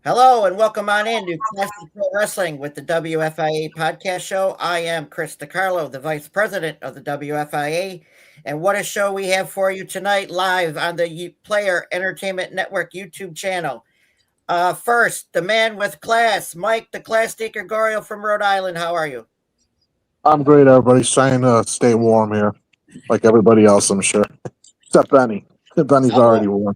Hello and welcome on in to Classic Pro Wrestling with the WFIA podcast show. I am Chris DeCarlo, the Vice President of the WFIA, and what a show we have for you tonight live on the Player Entertainment Network YouTube channel. First, the man with class, Mike, the Class DiGregorio from Rhode Island. How are you? I'm great, everybody. Trying to stay warm here, like everybody else, I'm sure. Except Benny. Benny's already warm.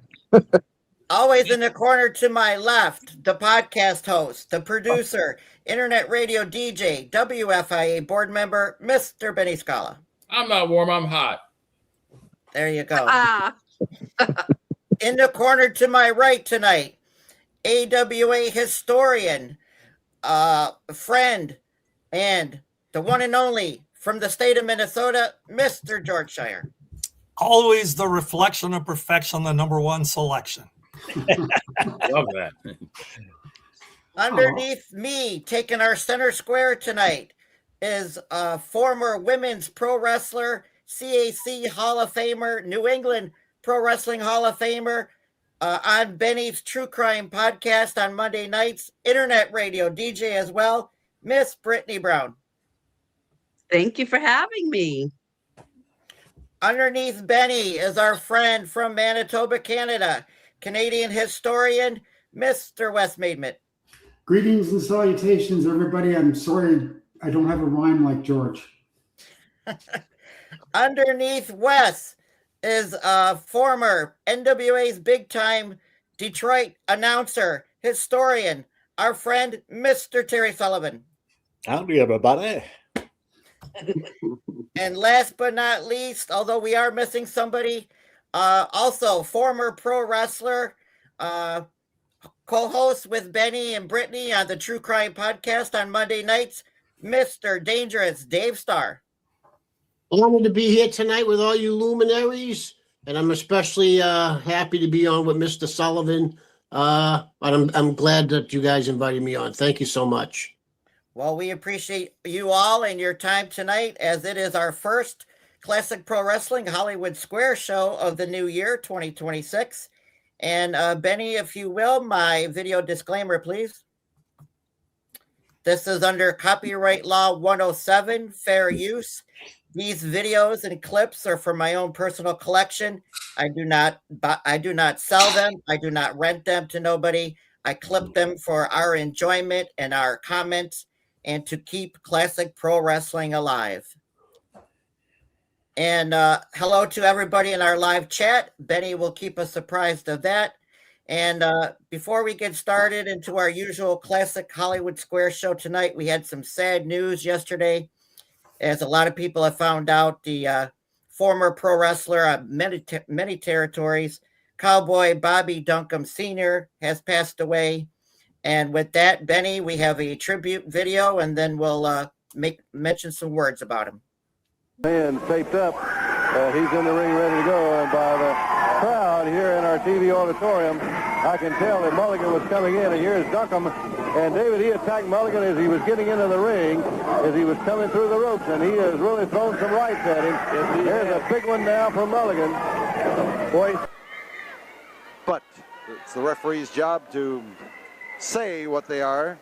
Always in the corner to my left, the podcast host, the producer, internet radio DJ, WFIA board member, Mr. Benny Scala. I'm not warm, I'm hot. There you go. In the corner to my right tonight, AWA historian, friend, and the one and only from the state of Minnesota, Mr. George Schire. Always the reflection of perfection, the number one selection. Love that. Underneath me, taking our center square tonight, is a former women's pro wrestler, CAC Hall of Famer, New England Pro Wrestling Hall of Famer, on Benny's True Crime podcast on Monday nights, internet radio DJ as well, Miss Brittany Brown. Thank you for having me. Underneath Benny is our friend from Manitoba, Canada, Canadian historian, Mr. Wes Maidment. Greetings and salutations, everybody. I'm sorry I don't have a rhyme like George. Underneath Wes is former NWA's big-time Detroit announcer, historian, our friend, Mr. Terry Sullivan. Howdy, everybody. And last but not least, although we are missing somebody, also former pro wrestler, co-host with Benny and Brittany on the True Crime podcast on Monday nights, Mr. Dangerous Dave Starr. Honored to be here tonight with all you luminaries, and I'm especially happy to be on with Mr. Sullivan. But I'm glad that you guys invited me on. Thank you so much. Well, we appreciate you all and your time tonight, as it is our first Classic Pro Wrestling Hollywood Square show of the new year, 2026. And Benny, if you will, my video disclaimer, please. This is under Copyright Law 107, fair use. These videos and clips are for my own personal collection. I do not sell them. I do not rent them to nobody. I clip them for our enjoyment and our comments, and to keep classic pro wrestling alive. And hello to everybody in our live chat. Benny will keep us surprised of that. And before we get started into our usual classic Hollywood Square show tonight, we had some sad news yesterday. As a lot of people have found out, the former pro wrestler on many territories, Cowboy Bobby Duncombe Sr., has passed away. And with that, Benny, we have a tribute video, and then we'll mention some words about him. And taped up. He's in the ring ready to go. And by the crowd here in our TV auditorium, I can tell that Mulligan was coming in. And here's Duncombe. And David, he attacked Mulligan as he was getting into the ring, as he was coming through the ropes. And he has really thrown some rights at him. There's a big one now for Mulligan. Boy. But it's the referee's job to say what they are.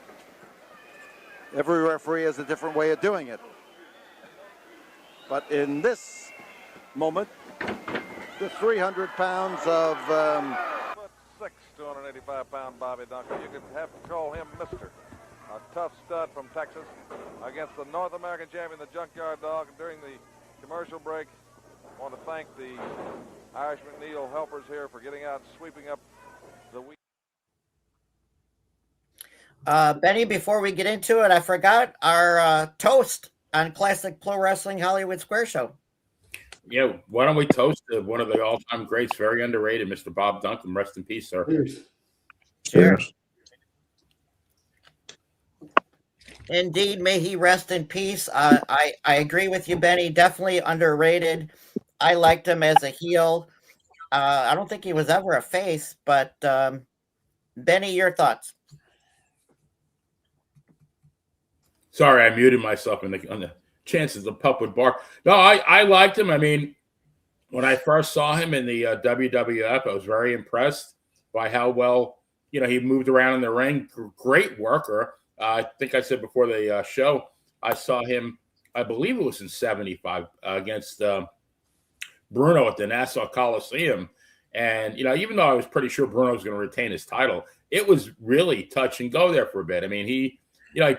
Every referee has a different way of doing it. But in this moment, the 300 pounds of... 6'6", 285-pound Bobby Duncombe. You could have to call him Mr. A tough stud from Texas against the North American champion, the Junkyard Dog. During the commercial break, I want to thank the Irish McNeil helpers here for getting out and sweeping up the week. Benny, before we get into it, I forgot our toast on Classic Pro Wrestling Hollywood Square Show. Yeah, why don't we toast one of the all-time greats, very underrated, Mr. Bob Duncombe. Rest in peace, sir. Cheers. Indeed, may he rest in peace. I agree with you, Benny. Definitely underrated. I liked him as a heel. I don't think he was ever a face, but Benny, your thoughts? Sorry, I muted myself on the chances the pup would bark. No, I liked him. I mean, when I first saw him in the WWF, I was very impressed by how well he moved around in the ring. Great worker. I think I said before the show, I saw him, I believe it was in 75 against Bruno at the Nassau Coliseum. And, even though I was pretty sure Bruno was going to retain his title, it was really touch and go there for a bit. I mean, he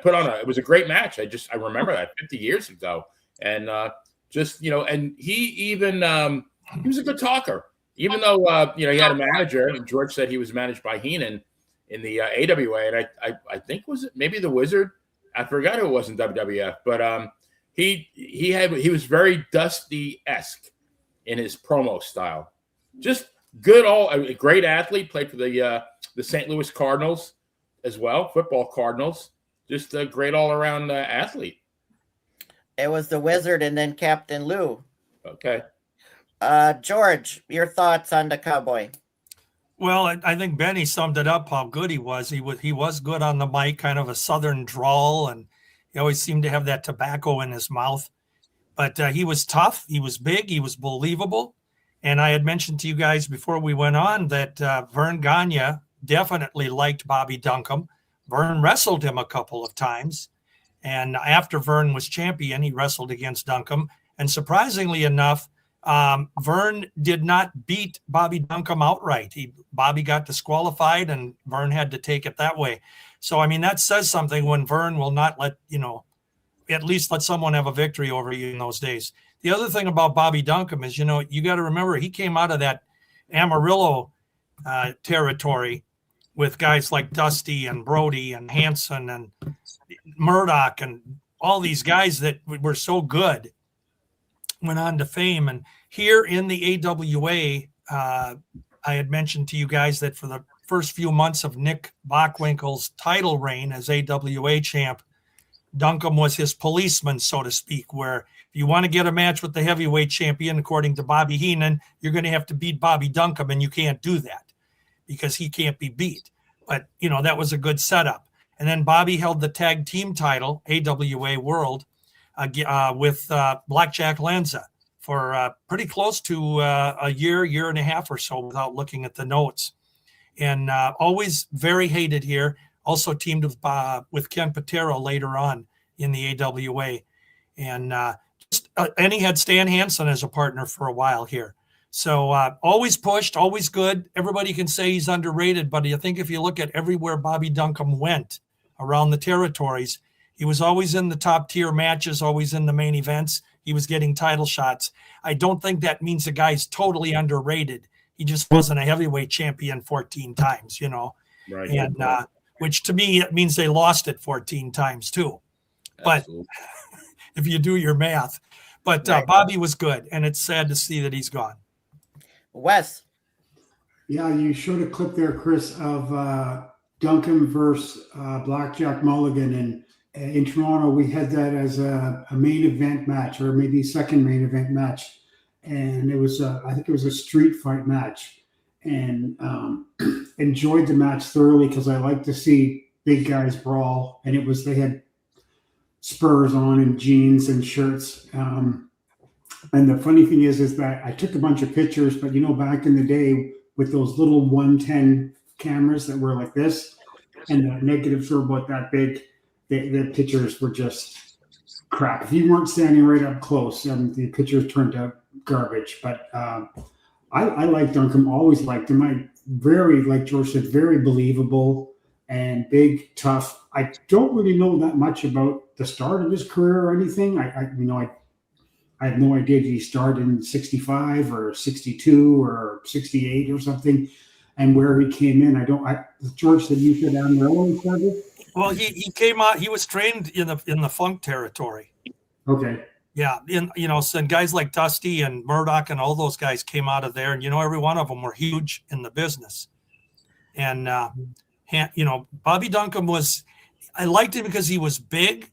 put on it was a great match. I remember that 50 years ago. And and he even, he was a good talker, even though, he had a manager, and George said he was managed by Heenan in the AWA. And I think, was it maybe the Wizard? I forgot who it was in WWF, but he was very Dusty-esque in his promo style. Just good, a great athlete, played for the St. Louis Cardinals as well, football Cardinals. Just a great all-around athlete. It was the Wizard and then Captain Lou. Okay. George, your thoughts on the Cowboy? Well, I think Benny summed it up how good he was. He was good on the mic, kind of a southern drawl, and he always seemed to have that tobacco in his mouth. But he was tough. He was big. He was believable. And I had mentioned to you guys before we went on that Vern Gagne definitely liked Bobby Duncombe. Vern wrestled him a couple of times. And after Vern was champion, he wrestled against Duncombe. And surprisingly enough, Vern did not beat Bobby Duncombe outright. Bobby got disqualified, and Vern had to take it that way. So, I mean, that says something when Vern will not let, at least let someone have a victory over you in those days. The other thing about Bobby Duncombe is, you got to remember, he came out of that Amarillo territory with guys like Dusty and Brody and Hanson and Murdoch and all these guys that were so good, went on to fame. And here in the AWA, I had mentioned to you guys that for the first few months of Nick Bockwinkel's title reign as AWA champ, Duncombe was his policeman, so to speak, where if you want to get a match with the heavyweight champion, according to Bobby Heenan, you're going to have to beat Bobby Duncombe, and you can't do that because he can't be beat. But, that was a good setup. And then Bobby held the tag team title, AWA World, with Blackjack Lanza for pretty close to a year and a half or so without looking at the notes. And always very hated here. Also teamed with Ken Patero later on in the AWA. And and he had Stan Hansen as a partner for a while here. So always pushed, always good. Everybody can say he's underrated, but I think if you look at everywhere Bobby Duncombe went around the territories, he was always in the top tier matches, always in the main events. He was getting title shots. I don't think that means the guy's totally underrated. He just wasn't a heavyweight champion 14 times, Right. And which to me, it means they lost it 14 times too. But if you do your math, but Bobby was good, and it's sad to see that he's gone. Wes. Yeah, you showed a clip there, Chris, of Duncombe versus Blackjack Mulligan. And in Toronto, we had that as a main event match, or maybe second main event match. And it was, I think it was a street fight match. And enjoyed the match thoroughly because I like to see big guys brawl. And they had spurs on and jeans and shirts. And the funny thing is that I took a bunch of pictures, but back in the day with those little 110 cameras that were like this, and the negatives were about that big, the pictures were just crap. If you weren't standing right up close, the pictures turned out garbage. But I liked Duncombe, always liked him. Like George said, very believable and big, tough. I don't really know that much about the start of his career or anything. I have no idea. Did he start in 65 or 62 or 68 or something, and where he came in? George said you said Amarillo started. Well, he came out. He was trained in the funk territory. Okay. Yeah, and guys like Dusty and Murdoch and all those guys came out of there, and every one of them were huge in the business. And Bobby Duncombe I liked him because he was big,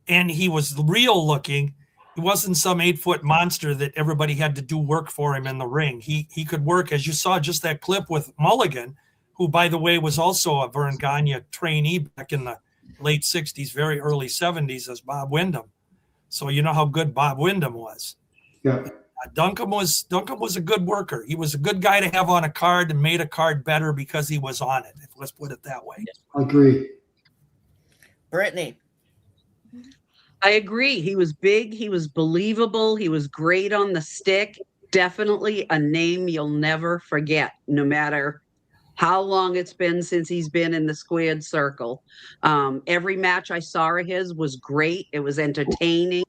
and he was real looking. He wasn't some 8-foot monster that everybody had to do work for him in the ring. He could work, as you saw just that clip with Mulligan, who, by the way, was also a Vern Gagne trainee back in the late 60s, very early 70s as Bob Windham. So you know how good Bob Windham was. Yeah. Duncombe was a good worker. He was a good guy to have on a card and made a card better because he was on it. Let's put it that way. Agree. Brittany. I agree. He was big. He was believable. He was great on the stick. Definitely a name you'll never forget, no matter how long it's been since he's been in the squared circle. Every match I saw of his was great. It was entertaining.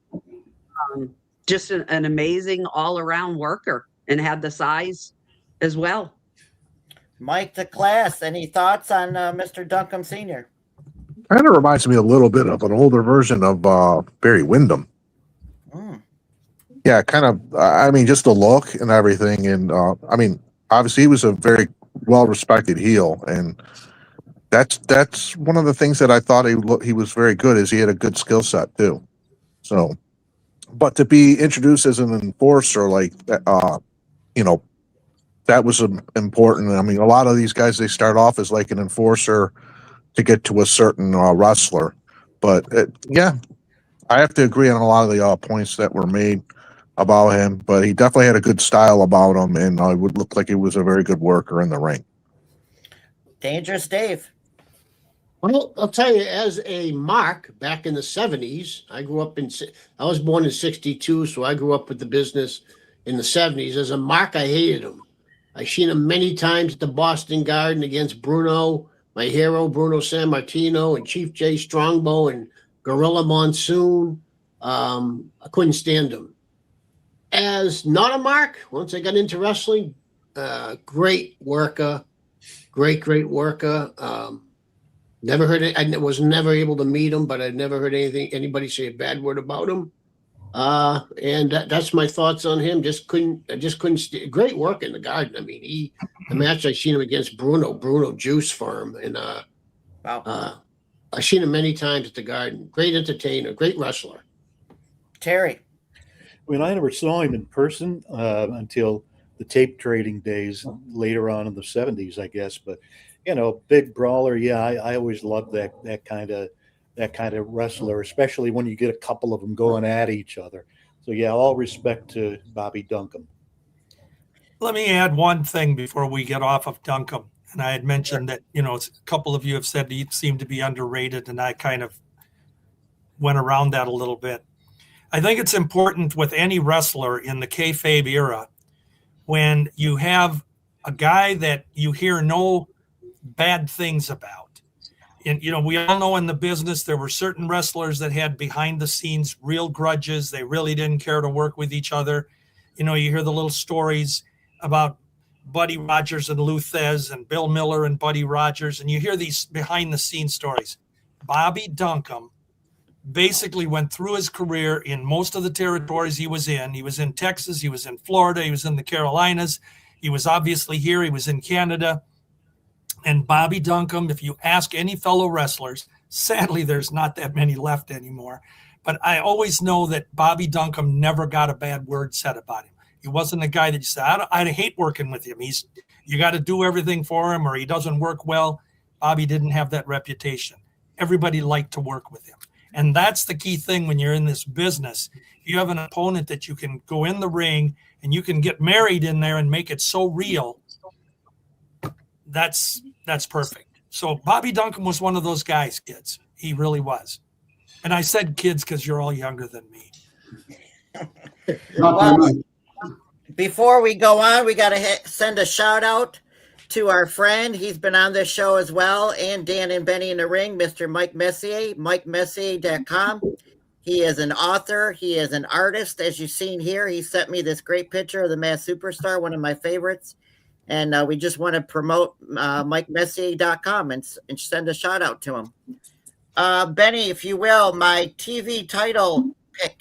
Just an amazing all-around worker, and had the size as well. Mike the Class, any thoughts on Mr. Duncombe Sr.? Kind of reminds me a little bit of an older version of Barry Windham. Yeah, kind of. I mean, just the look and everything, and I mean, obviously he was a very well-respected heel, and that's one of the things that I thought he was very good. Is he had a good skill set too. So, but to be introduced as an enforcer, like you know, that was important. I mean, a lot of these guys, they start off as like an enforcer to get to a certain wrestler. But yeah, I have to agree on a lot of the points that were made about him. But he definitely had a good style about him, and it would look like he was a very good worker in the ring. Dangerous Dave. Well, I'll tell you, as a mark back in the 70s, I was born in 62, so I grew up with the business in the 70s. As a mark, I hated him. I seen him many times at the Boston Garden against Bruno, my hero, Bruno Sammartino, and Chief J Strongbow, and Gorilla Monsoon. I couldn't stand him. As not a mark, once I got into wrestling, great worker, great worker. Never heard it. I was never able to meet him, but I'd never heard anybody say a bad word about him. And that's my thoughts on him. Great work in the Garden. I mean, the match I seen him against Bruno Juice Firm, and Wow. I've seen him many times at the Garden. Great entertainer, great wrestler. Terry. I mean, I never saw him in person until the tape trading days later on in the 70s, I guess. But you know, big brawler. Yeah, I always loved that kind of wrestler, especially when you get a couple of them going at each other. So yeah, all respect to Bobby Duncombe. Let me add one thing before we get off of Duncombe. And I had mentioned that, you know, a couple of you have said he seemed to be underrated, and I kind of went around that a little bit. I think it's important with any wrestler in the kayfabe era, when you have a guy that you hear no bad things about. And, you know, we all know in the business, there were certain wrestlers that had behind the scenes real grudges. They really didn't care to work with each other. You know, you hear the little stories about Buddy Rogers and Lou Thez and Bill Miller and Buddy Rogers, and you hear these behind the scenes stories. Bobby Duncombe basically went through his career in most of the territories he was in. He was in Texas, he was in Florida, he was in the Carolinas, he was obviously here, he was in Canada. And Bobby Duncombe, if you ask any fellow wrestlers, sadly, there's not that many left anymore, but I always know that Bobby Duncombe never got a bad word said about him. He wasn't a guy that you said, I hate working with him. You got to do everything for him, or he doesn't work well. Bobby didn't have that reputation. Everybody liked to work with him. And that's the key thing when you're in this business. You have an opponent that you can go in the ring and you can get married in there and make it so real. That's perfect. So Bobby Duncombe was one of those guys, kids. He really was. And I said kids because you're all younger than me. Well, before we go on, we got to send a shout out to our friend. He's been on this show as well, and Dan and Benny in the Ring, Mr. Mike Messier, MikeMessier.com. He is an author. He is an artist. As you've seen here, he sent me this great picture of the Masked Superstar, one of my favorites. And we just want to promote MikeMessier.com and send a shout out to him. Benny, if you will, my TV title pick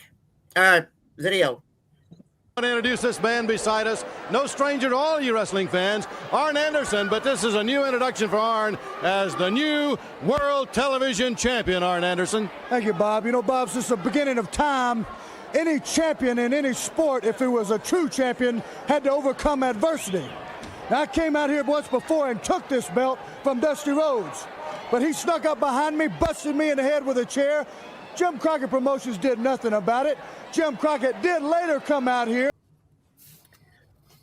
video. I want to introduce this man beside us. No stranger to all you wrestling fans, Arn Anderson, but this is a new introduction for Arn as the new World Television Champion, Arn Anderson. Thank you, Bob. You know, Bob, since the beginning of time, any champion in any sport, if it was a true champion, had to overcome adversity. Now, I came out here once before and took this belt from Dusty Rhodes, but he snuck up behind me, busted me in the head with a chair. Jim Crockett Promotions did nothing about it. Jim Crockett did later come out here.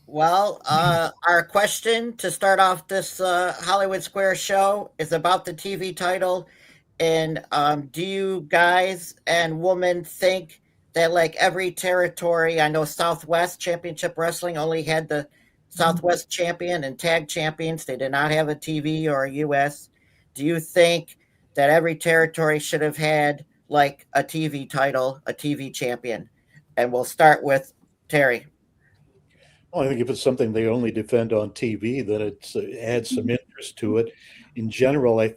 Well, our question to start off this Hollywood Square show is about the TV title. And do you guys and women think that, like every territory, I know Southwest Championship Wrestling only had the Southwest champion and tag champions, they did not have a TV or a US. Do you think that every territory should have had like a TV title, a TV champion? And we'll start with Terry. Well, I think if it's something they only defend on TV, then it adds some interest to it. In general, I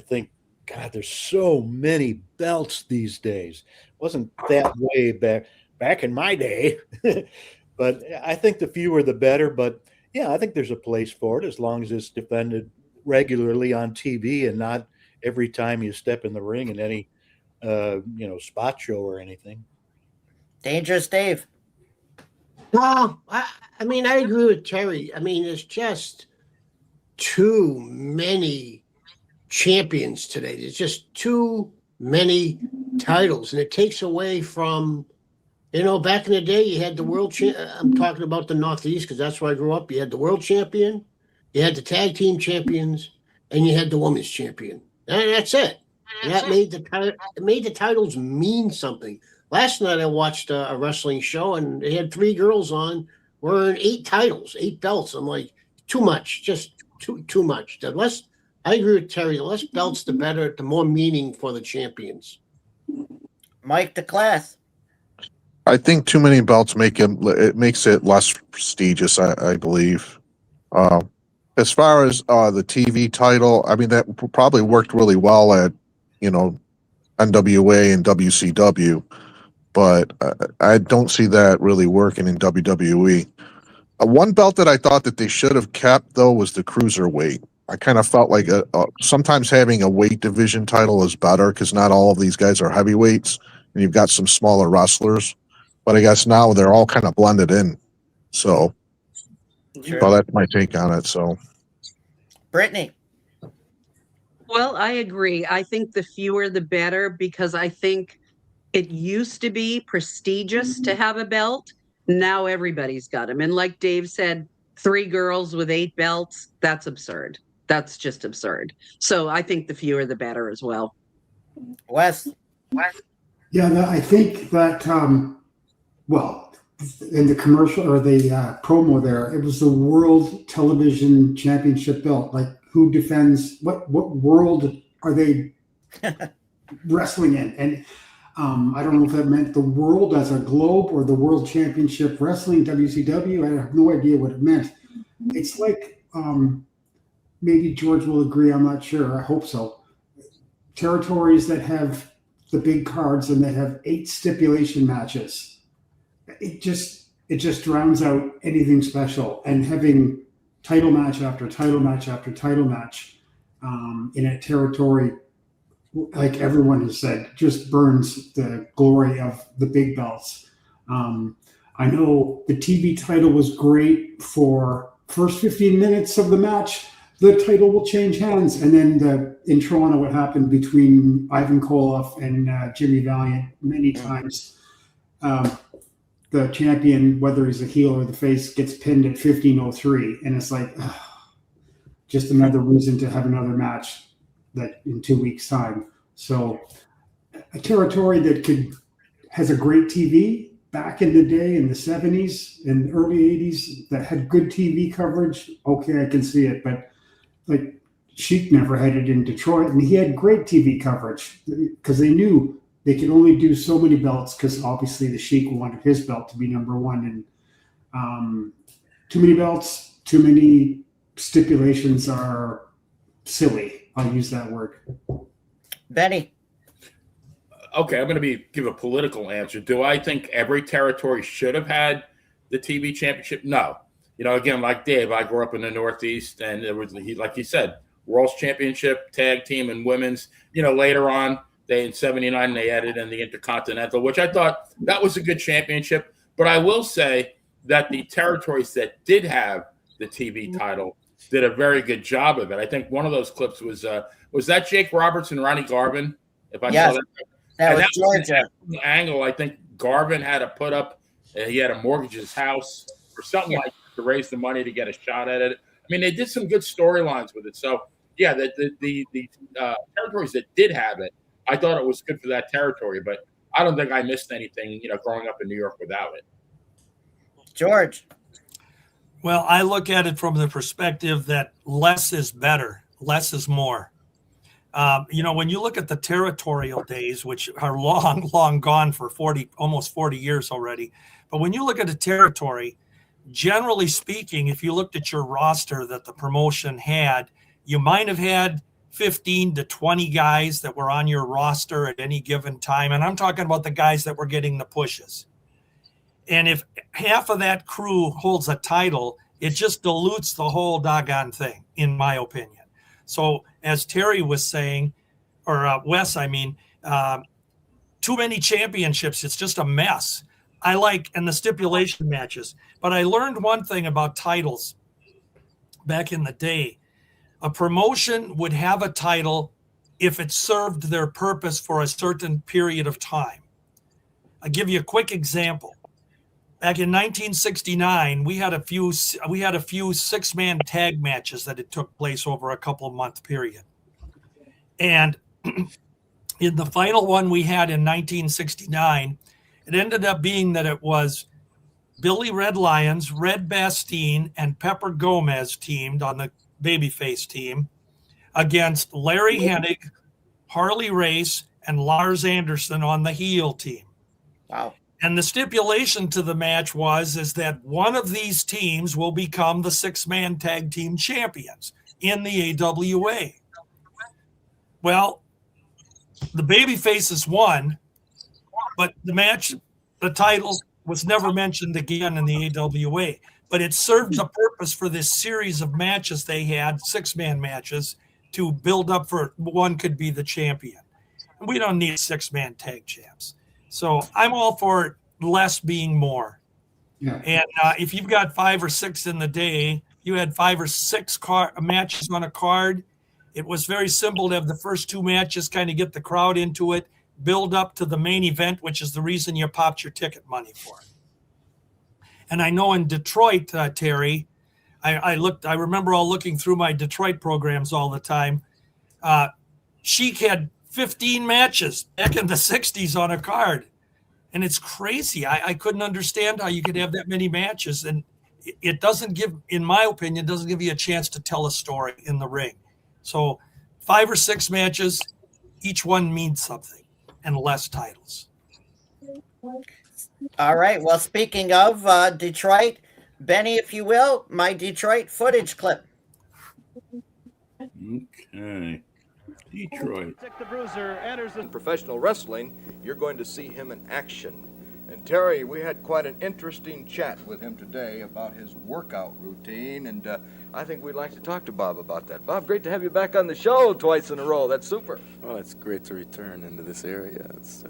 think, God, there's so many belts these days. Wasn't that way back in my day, but I think the fewer the better. But yeah, I think there's a place for it as long as it's defended regularly on TV and not every time you step in the ring in any spot show or anything. Dangerous Dave. No, I mean, I agree with Terry. I mean, there's just too many champions today. There's just too many titles, and it takes away from, back in the day, you had the world I'm talking about the Northeast because that's where I grew up. You had the world champion, you had the tag team champions, and you had the women's champion. And that's it. And that made the titles mean something. Last night I watched a wrestling show, and they had 3 girls on wearing 8 titles, 8 belts. I'm like, too much, just too much. I agree with Terry. The less belts, the better, the more meaning for the champions. Mike the Class. I think too many belts makes it less prestigious, I believe. As far as the TV title, I mean, that probably worked really well at, NWA and WCW, but I don't see that really working in WWE. One belt that I thought that they should have kept, though, was the Cruiserweight. I kind of felt like sometimes having a weight division title is better because not all of these guys are heavyweights, and you've got some smaller wrestlers. But I guess now they're all kind of blended in. So, well, that's my take on it. So, Brittany. Well, I agree. I think the fewer the better because I think it used to be prestigious to have a belt. Now everybody's got them. And like Dave said, 3 girls with 8 belts, that's absurd. That's just absurd. So I think the fewer the better as well. Wes. Yeah, I think that, in the commercial or the promo there, it was the World Television Championship belt. Like, who defends, what world are they wrestling in? And I don't know if that meant the world as a globe or the World Championship Wrestling, WCW. I have no idea what it meant. It's like, maybe George will agree, I'm not sure, I hope so. Territories that have the big cards and that have 8 stipulation matches, it just drowns out anything special. And having title match after title match after title match in a territory, like everyone has said, just burns the glory of the big belts. I know the TV title was great for first 15 minutes of the match. The title will change hands. And then in Toronto, what happened between Ivan Koloff and Jimmy Valiant many times, the champion, whether he's a heel or the face, gets pinned at 15:03. And it's like, just another reason to have another match that in 2 weeks' time. So a territory that has a great TV back in the day in the 70s and early 80s that had good TV coverage, okay, I can see it. But like Sheik never had it in Detroit, and he had great TV coverage because they knew they could only do so many belts because obviously the Sheik wanted his belt to be number 1. And too many belts, too many stipulations are silly. I'll use that word. Benny. Okay, I'm going to give a political answer. Do I think every territory should have had the TV championship? No. Again, like Dave, I grew up in the Northeast, and there was, like you said, World's Championship, tag team, and women's. Later on, in '79, they added in the Intercontinental, which I thought that was a good championship. But I will say that the territories that did have the TV title did a very good job of it. I think one of those clips was that Jake Roberts and Ronnie Garvin? If I saw that. That was Georgia. Angle, I think Garvin had to put up, he had to mortgage his house or something like that. to raise the money to get a shot at it. I mean, they did some good storylines with it. So yeah, the territories that did have it, I thought it was good for that territory, but I don't think I missed anything, growing up in New York without it. George. Well, I look at it from the perspective that less is better, less is more. When you look at the territorial days, which are long, long gone for almost 40 years already, but when you look at a territory, generally speaking, if you looked at your roster that the promotion had, you might have had 15 to 20 guys that were on your roster at any given time. And I'm talking about the guys that were getting the pushes. And if half of that crew holds a title, it just dilutes the whole doggone thing, in my opinion. So as Terry was saying, or Wes, too many championships. It's just a mess. And the stipulation matches. But I learned one thing about titles back in the day. A promotion would have a title if it served their purpose for a certain period of time. I'll give you a quick example. Back in 1969, we had a few six-man tag matches that it took place over a couple-month period. And in the final one we had in 1969, it ended up being that it was Billy Red Lions, Red Bastien, and Pepper Gomez teamed on the babyface team against Larry Hennig, Harley Race, and Lars Anderson on the heel team. Wow. And the stipulation to the match is that one of these teams will become the six-man tag team champions in the AWA. Well, the babyfaces won, but the title was never mentioned again in the AWA. But it served the purpose for this series of matches they had, six-man matches, to build up for one could be the champion. We don't need six-man tag champs. So I'm all for less being more. Yeah. And if you've got 5 or 6 in the day, you had 5 or 6 matches on a card. It was very simple to have the first 2 matches kind of get the crowd into it, build up to the main event, which is the reason you popped your ticket money for it. And I know in Detroit, Terry, I remember looking through my Detroit programs all the time. Sheik had 15 matches back in the 60s on a card. And it's crazy. I couldn't understand how you could have that many matches. And it doesn't give, in my opinion, doesn't give you a chance to tell a story in the ring. So 5 or 6 matches, each one means something, and less titles. All right. Well, speaking of Detroit, Benny, if you will, my Detroit footage clip. Okay. Detroit. In professional wrestling, you're going to see him in action. And Terry, we had quite an interesting chat with him today about his workout routine, and I think we'd like to talk to Bob about that. Bob, great to have you back on the show twice in a row. That's super. Well, it's great to return into this area. It's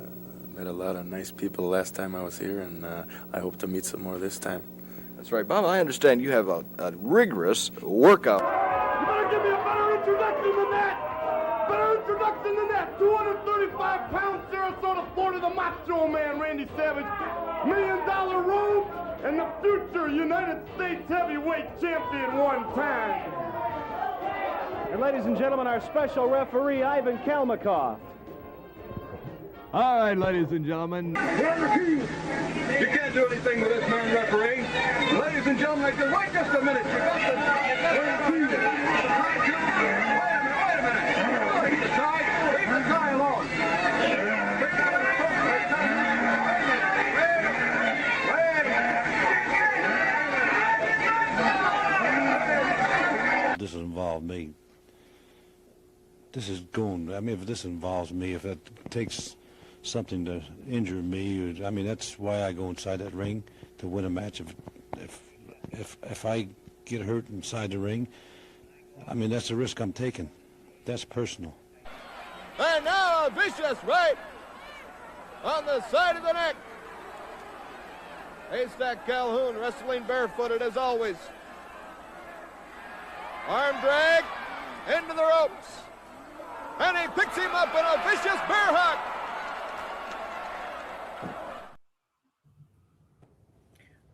met a lot of nice people the last time I was here, and I hope to meet some more this time. That's right. Bob, I understand you have a rigorous workout. You better give me a better introduction than that. Better introduction than that. 235-pound Sarasota, Florida, the Macho Man, Randy Savage. $1 million robes and the future United States heavyweight champion one time. And ladies and gentlemen, our special referee, Ivan Kalmakoff. All right, ladies and gentlemen. You can't do anything with this man referee. Ladies and gentlemen, I said, wait just a minute. You got the... Wait a minute. Leave the tie alone. This involves me. This is going, I mean, if this involves me, if it takes something to injure me, I mean, that's why I go inside that ring, to win a match. If I get hurt inside the ring, I mean, that's the risk I'm taking. That's personal. And now a vicious right on the side of the neck. Haystack Calhoun wrestling barefooted as always. Arm drag into the ropes. And he picks him up in a vicious bear hug.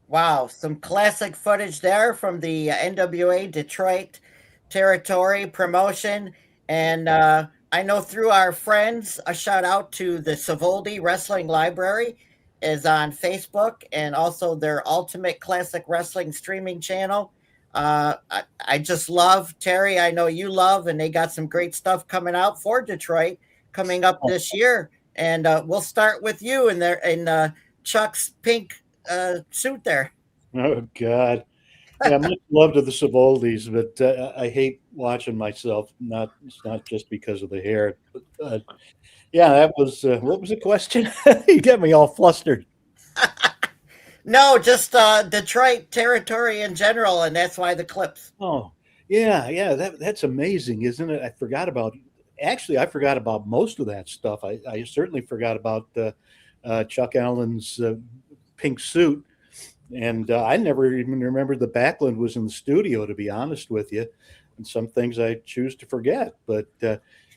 Wow, some classic footage there from the NWA Detroit territory promotion. And I know through our friends, a shout out to the Savoldi Wrestling Library is on Facebook and also their Ultimate Classic Wrestling streaming channel. I just love Terry. I know you love, and they got some great stuff coming out for Detroit coming up this year. And we'll start with you in Chuck's pink suit there. Oh God. Yeah, much love to the Savoldis, but I hate watching myself. It's not just because of the hair. But, yeah, that was what was the question? You get me all flustered. No, just Detroit territory in general, and that's why the clips. Oh, yeah. That's amazing, isn't it? I forgot about. Actually, I forgot about most of that stuff. I certainly forgot about Chuck Allen's pink suit. And I never even remembered the Backlund was in the studio, to be honest with you. And some things I choose to forget. But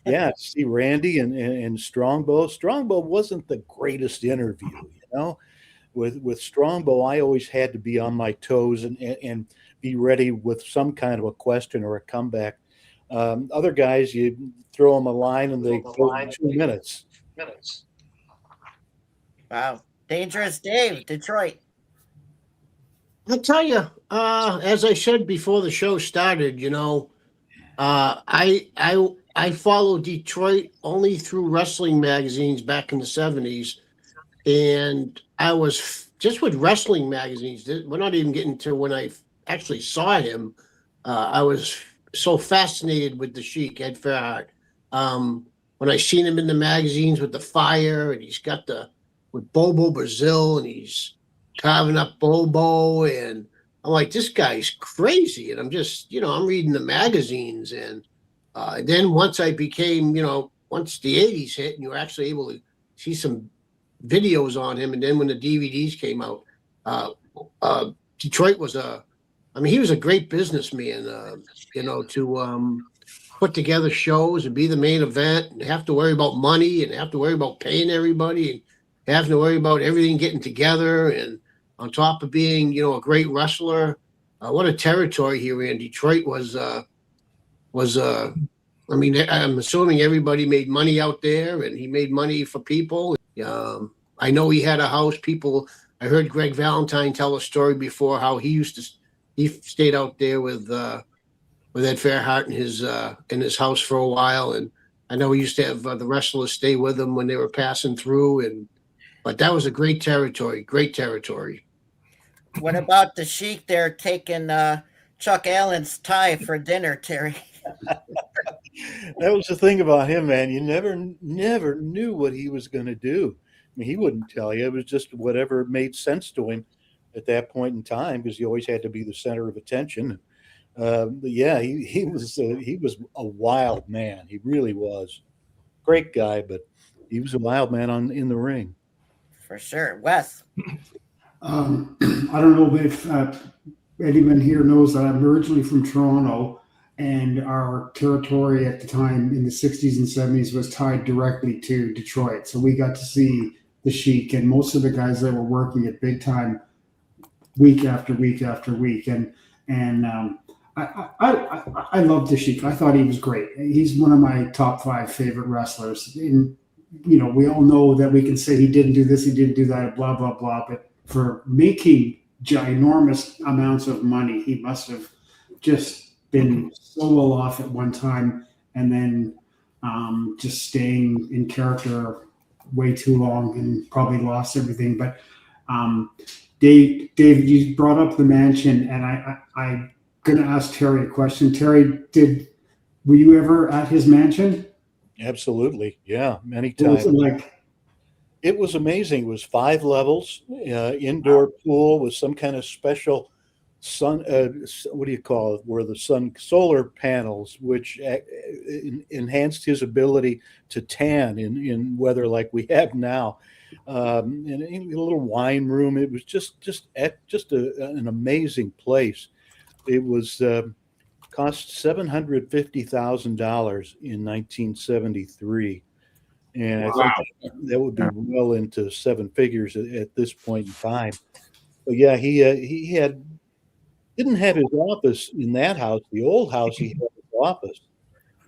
yeah, see Randy and Strongbow. Strongbow wasn't the greatest interview, you know. With Strongbow, I always had to be on my toes and be ready with some kind of a question or a comeback. Other guys, you throw them a line and they go in 2 minutes. Wow. Dangerous Dave, Detroit. I'll tell you, as I said before the show started, I followed Detroit only through wrestling magazines back in the 70s, and I was just with wrestling magazines. We're not even getting to when I actually saw him. I was so fascinated with the Sheik, Ed Fairhart. When I seen him in the magazines with the fire, and he's got with Bobo Brazil, and he's carving up Bobo, and I'm like, this guy's crazy. And I'm just, I'm reading the magazines, and then once I became, once the 80s hit, and you were actually able to see some videos on him, and then when the DVDs came out, Detroit was he was a great businessman, to put together shows and be the main event and have to worry about money and have to worry about paying everybody and having to worry about everything getting together, and on top of being, a great wrestler. What a territory he ran. Detroit was I'm assuming everybody made money out there, and he made money for people. I know he had a house. I heard Greg Valentine tell a story before how he stayed out there with Ed Fairhart in his house for a while, and I know he used to have the wrestlers stay with him when they were passing through, but that was a great territory. What about the Sheik there taking Chuck Allen's tie for dinner, Terry? That was the thing about him, man. You never knew what he was going to do. I mean, he wouldn't tell you. It was just whatever made sense to him at that point in time, because he always had to be the center of attention. But yeah, he was a wild man. He really was. Great guy, but he was a wild man in the ring. For sure. Wes? I don't know if anyone here knows that I'm originally from Toronto, and our territory at the time in the 60s and 70s was tied directly to Detroit. So we got to see the Sheik and most of the guys that were working at big time week after week after week. And I love the Sheik. I thought he was great. He's one of my top 5 favorite wrestlers. And, we all know that we can say he didn't do this, he didn't do that, blah, blah, blah. But for making ginormous amounts of money, he must have just been so well off at one time, and then just staying in character way too long and probably lost everything. But Dave, you brought up the mansion, and I'm going to ask Terry a question. Terry, were you ever at his mansion? Absolutely. Yeah, many times. What was it like? It was amazing. It was 5 levels, indoor pool with some kind of special sun, what do you call it, where the solar panels, which enhanced his ability to tan in weather like we have now. And a little wine room. It was just an amazing place. It was cost $750,000 in 1973. And I think that would be well into 7 figures at this point in time. But yeah, he didn't have his office in that house. The old house, he had his office.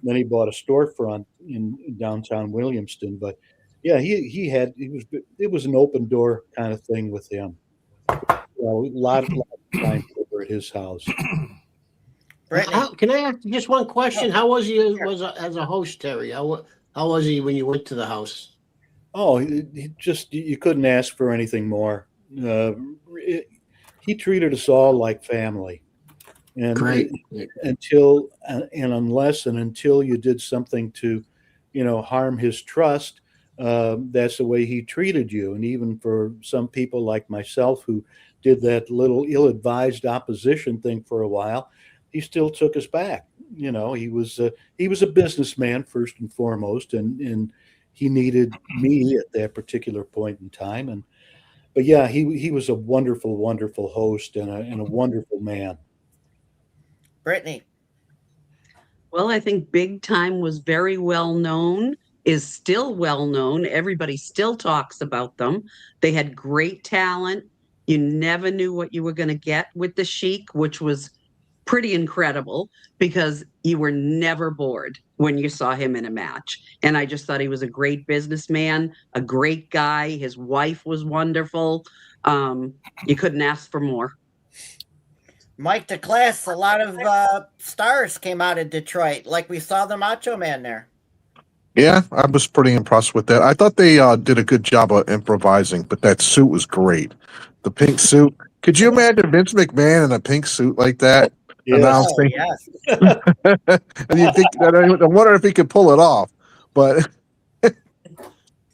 Then he bought a storefront in downtown Williamston. But yeah, it was an open door kind of thing with him. Well, a lot of time over at his house. Brittany. Can I ask just one question? How was he as a host, Terry? How was he when you went to the house? Oh, you couldn't ask for anything more. He treated us all like family. And Great. Until you did something to, harm his trust, that's the way he treated you. And even for some people like myself who did that little ill-advised opposition thing for a while, he still took us back. He was a businessman first and foremost, and he needed me at that particular point in time. But yeah, he was a wonderful, wonderful host and a wonderful man. Brittany. Well, I think Big Time was very well known, is still well known. Everybody still talks about them. They had great talent. You never knew what you were going to get with the Sheik, which was pretty incredible because you were never bored when you saw him in a match. And I just thought he was a great businessman, a great guy. His wife was wonderful. You couldn't ask for more. Mike DeClass, a lot of stars came out of Detroit, like we saw the Macho Man there. Yeah, I was pretty impressed with that. I thought they did a good job of improvising, but that suit was great. The pink suit. Could you imagine Vince McMahon in a pink suit like that? Yes. Announcing? Yes. And you think that I wonder if he could pull it off, but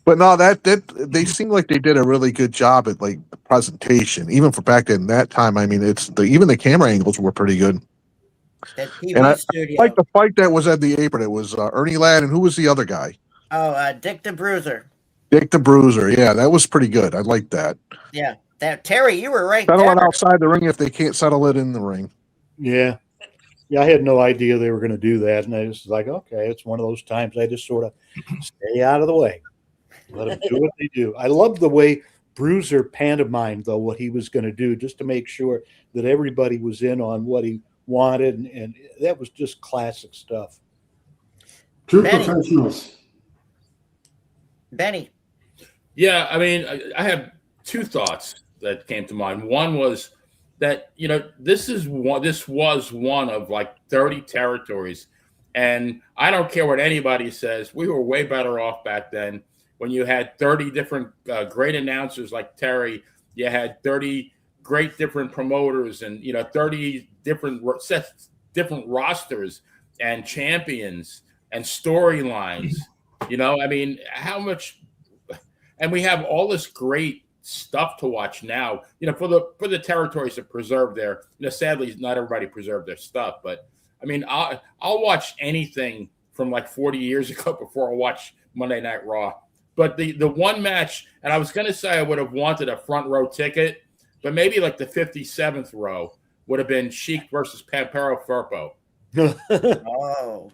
no, that they seem like they did a really good job at like the presentation, even for back in that time. I mean, even the camera angles were pretty good. That TV And I studio. like the fight that was at the apron. It was Ernie Ladd, and who was the other guy? Oh, Dick the Bruiser. Dick the Bruiser. Yeah, that was pretty good. I like that. Yeah. Terry, you were right Settle there. it outside the ring if they can't settle it in the ring. Yeah. I had no idea they were going to do that. And I was like, okay, it's one of those times I just sort of stay out of the way. Let them do what they do. I love the way Bruiser pantomimed, though, what he was going to do just to make sure that everybody was in on what he wanted. And that was just classic stuff. True professionals. Benny. Yeah, I mean, I have two thoughts that came to mind. One was that, this was one of like 30 territories. And I don't care what anybody says. We were way better off back then when you had 30 different great announcers like Terry. You had 30 great different promoters and, 30 different rosters and champions and storylines. I mean, how much, and we have all this great stuff to watch now, for the territories that preserve their, sadly, not everybody preserved their stuff, but I mean, I'll watch anything from like 40 years ago before I watch Monday Night Raw. But the one match, and I was going to say I would have wanted a front row ticket, but maybe like the 57th row would have been Sheik versus Pampero Firpo. Oh,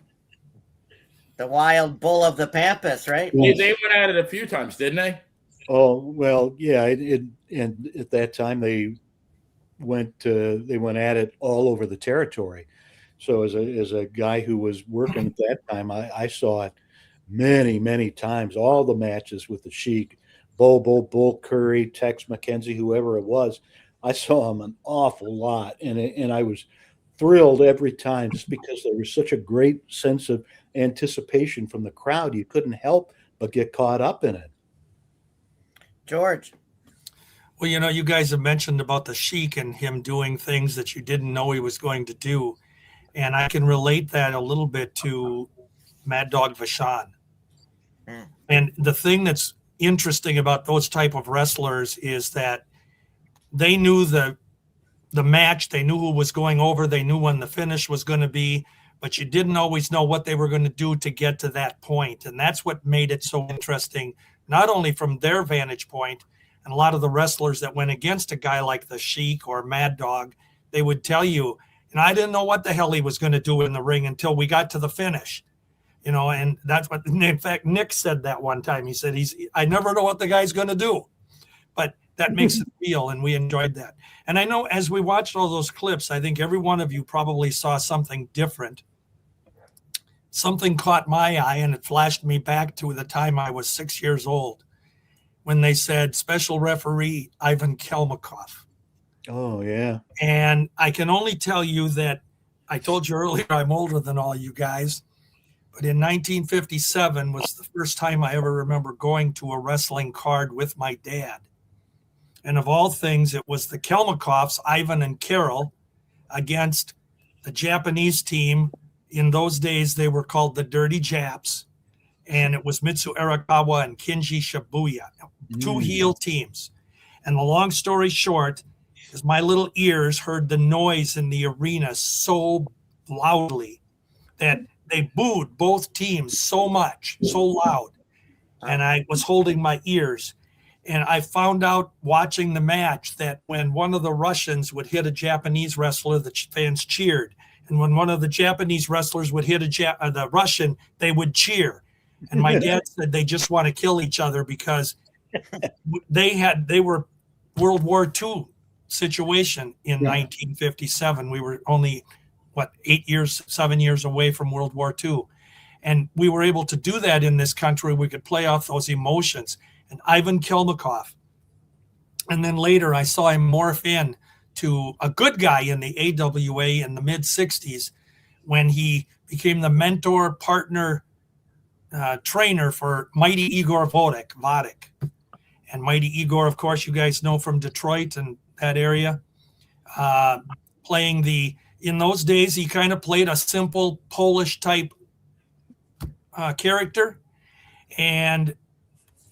the wild bull of the Pampas, right? They went at it a few times, didn't they? Oh, well, yeah. And at that time they went at it all over the territory. So as a guy who was working at that time, I saw it many, many times, all the matches with the Sheik, Bobo, Bull Curry, Tex McKenzie, whoever it was. I saw him an awful lot. And I was thrilled every time just because there was such a great sense of anticipation from the crowd. You couldn't help but get caught up in it. George. Well, you guys have mentioned about the Sheik and him doing things that you didn't know he was going to do. And I can relate that a little bit to Mad Dog Vachon. And the thing that's interesting about those type of wrestlers is that they knew the match, they knew who was going over, they knew when the finish was going to be, but you didn't always know what they were going to do to get to that point. And that's what made it so interesting, not only from their vantage point, and a lot of the wrestlers that went against a guy like the Sheik or Mad Dog, they would tell you, and I didn't know what the hell he was going to do in the ring until we got to the finish. And that's what, in fact, Nick said that one time. He said, I never know what the guy's going to do. But that makes it real, and we enjoyed that. And I know as we watched all those clips, I think every one of you probably saw something different. Something caught my eye, and it flashed me back to the time I was 6 years old when they said special referee Ivan Kelmakov. Oh, yeah. And I can only tell you that I told you earlier I'm older than all you guys, but in 1957 was the first time I ever remember going to a wrestling card with my dad. And of all things, it was the Kelmakovs, Ivan and Carol, against the Japanese team. In those days, they were called the Dirty Japs. And it was Mitsu Arakawa and Kinji Shibuya, two heel teams. And the long story short is my little ears heard the noise in the arena so loudly that they booed both teams so much, so loud. And I was holding my ears. And I found out watching the match that when one of the Russians would hit a Japanese wrestler, the fans cheered. And when one of the Japanese wrestlers would hit the Russian, they would cheer. And my dad said they just want to kill each other because they were World War II situation in 1957. We were only, 7 years away from World War II. And we were able to do that in this country. We could play off those emotions. And Ivan Kelmakov. And then later I saw him morph in to a good guy in the AWA in the mid-60s when he became the mentor, partner, trainer for Mighty Igor Vodek. And Mighty Igor, of course, you guys know from Detroit and that area. In those days, he kind of played a simple Polish type character. And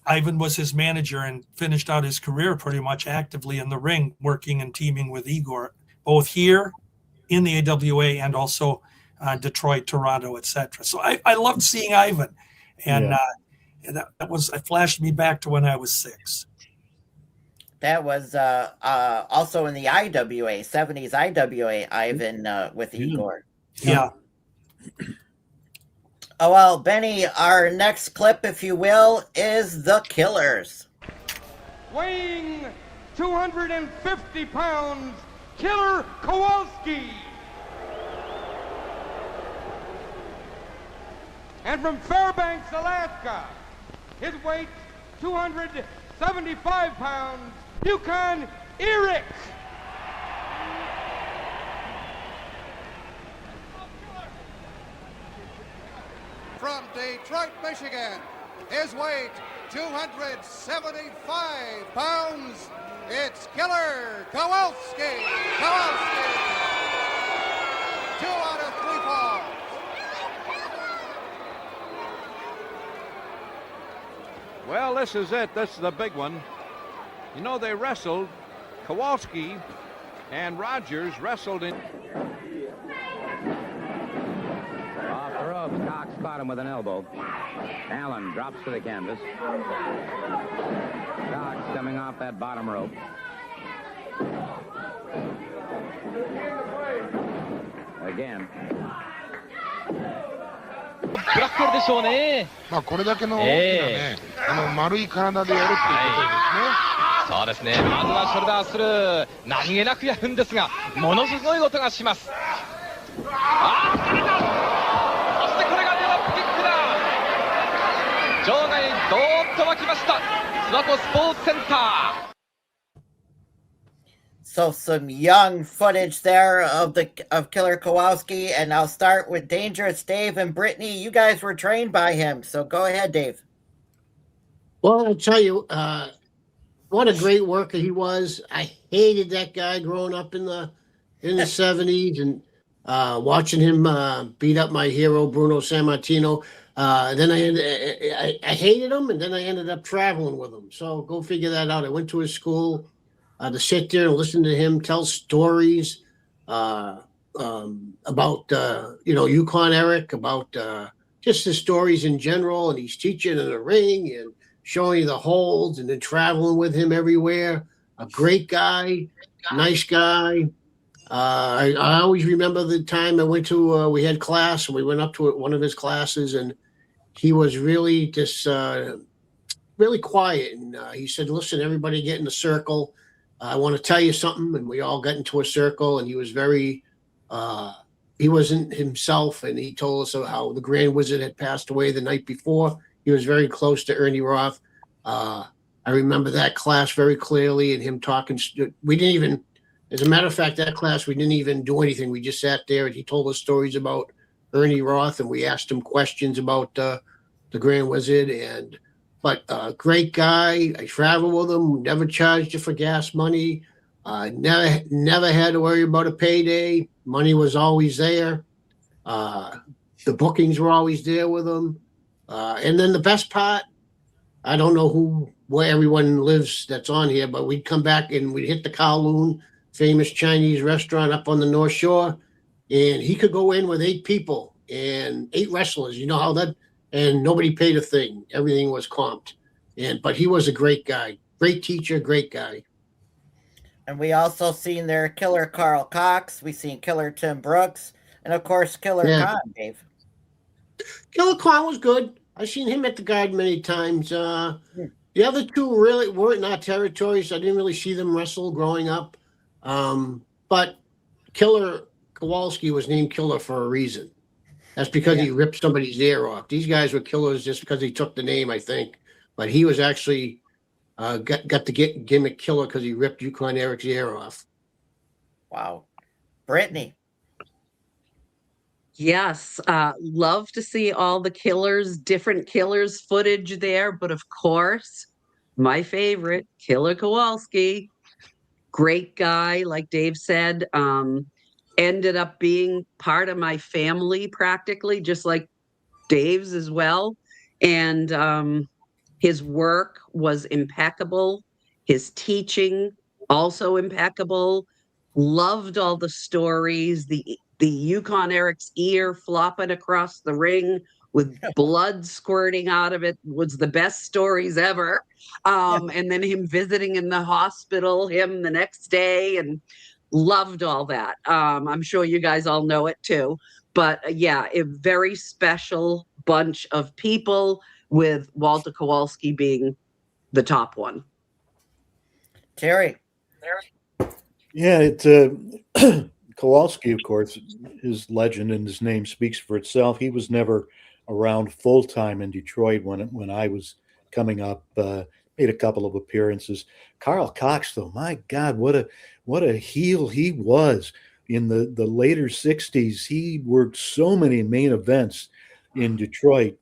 Ivan was his manager and finished out his career pretty much actively in the ring, working and teaming with Igor, both here in the AWA and also Detroit, Toronto, etc. So I loved seeing Ivan, and it flashed me back to when I was 6. That was also in the IWA, 70s IWA, Ivan with Igor. Yeah. Oh, well, Benny, our next clip, if you will, is the Killers. Weighing 250 pounds, Killer Kowalski. And from Fairbanks, Alaska, his weight 275 pounds, Yukon Eric. From Detroit, Michigan, his weight 275 pounds, it's Killer Kowalski. 2 out of 3 falls. Well, this is it. This is the big one. You know, they wrestled. Kowalski and Rogers wrestled in. Off the ropes, Cox caught him with an elbow. Allen drops to the canvas. Cox coming off that bottom rope. Again. 食らってるでしょうね。まあこれだけの大きなね、丸い体でやるっていうことですね。そうですね。まずはショルダースルー、何気なくやるんですが、ものすごい音がします。あー、そしてこれがドロップキックだ。場外ドーッと沸きました。諏訪湖スポーツセンター。So some young footage there of Killer Kowalski, and I'll start with Dangerous Dave and Brittany. You guys were trained by him, so go ahead, Dave. Well, I'll tell you, what a great worker he was. I hated that guy growing up in the 70s and watching him beat up my hero Bruno Sammartino. Then I hated him, and then I ended up traveling with him. So go figure that out. I went to his school. To sit there and listen to him tell stories about, Yukon Eric, about just the stories in general. And he's teaching in the ring and showing you the holds and then traveling with him everywhere. A great guy, nice guy. I always remember the time I went to, we had class and we went up to one of his classes and he was really just really quiet. And he said, listen, everybody get in the circle. I want to tell you something. And we all got into a circle, and he was very, he wasn't himself. And he told us how the Grand Wizard had passed away the night before. He was very close to Ernie Roth. I remember that class very clearly, and him talking. We didn't even, as a matter of fact, that class, we didn't even do anything. We just sat there, and he told us stories about Ernie Roth, and we asked him questions about the Grand Wizard. But great guy. I traveled with him. Never charged you for gas money. Never had to worry about a payday. Money was always there. The bookings were always there with him. And then the best part, I don't know where everyone lives that's on here, but we'd come back and we'd hit the Kowloon, famous Chinese restaurant up on the North Shore, and he could go in with 8 people and 8 wrestlers. You know how that, and nobody paid a thing. Everything was comped. But he was a great guy, great teacher, great guy. And we also seen their killer Carl Cox. We seen killer Tim Brooks, and of course Killer Khan, Dave. Killer Khan was good. I've seen him at the Garden many times. The other two really weren't in our territories. I didn't really see them wrestle growing up. But Killer Kowalski was named Killer for a reason. That's because he ripped somebody's ear off. These guys were killers just because he took the name, I think. But he was actually got the gimmick Killer because he ripped Yukon Eric's ear off. Wow. Brittany. Yes, love to see all the killers, different killers footage there. But of course, my favorite, Killer Kowalski, great guy, like Dave said, ended up being part of my family practically, just like Dave's as well. And his work was impeccable. His teaching also impeccable. Loved all the stories, the Yukon Eric's ear flopping across the ring with blood squirting out of it was the best stories ever. And then him visiting in the hospital, him the next day, and loved all that. I'm sure you guys all know it too. But yeah, a very special bunch of people, with Walter Kowalski being the top one. Terry. Yeah, Kowalski, of course, his legend and his name speaks for itself. He was never around full time in Detroit when I was coming up. Made a couple of appearances. Carl Cox, though, my God, what a heel he was in the later '60s. He worked so many main events in Detroit,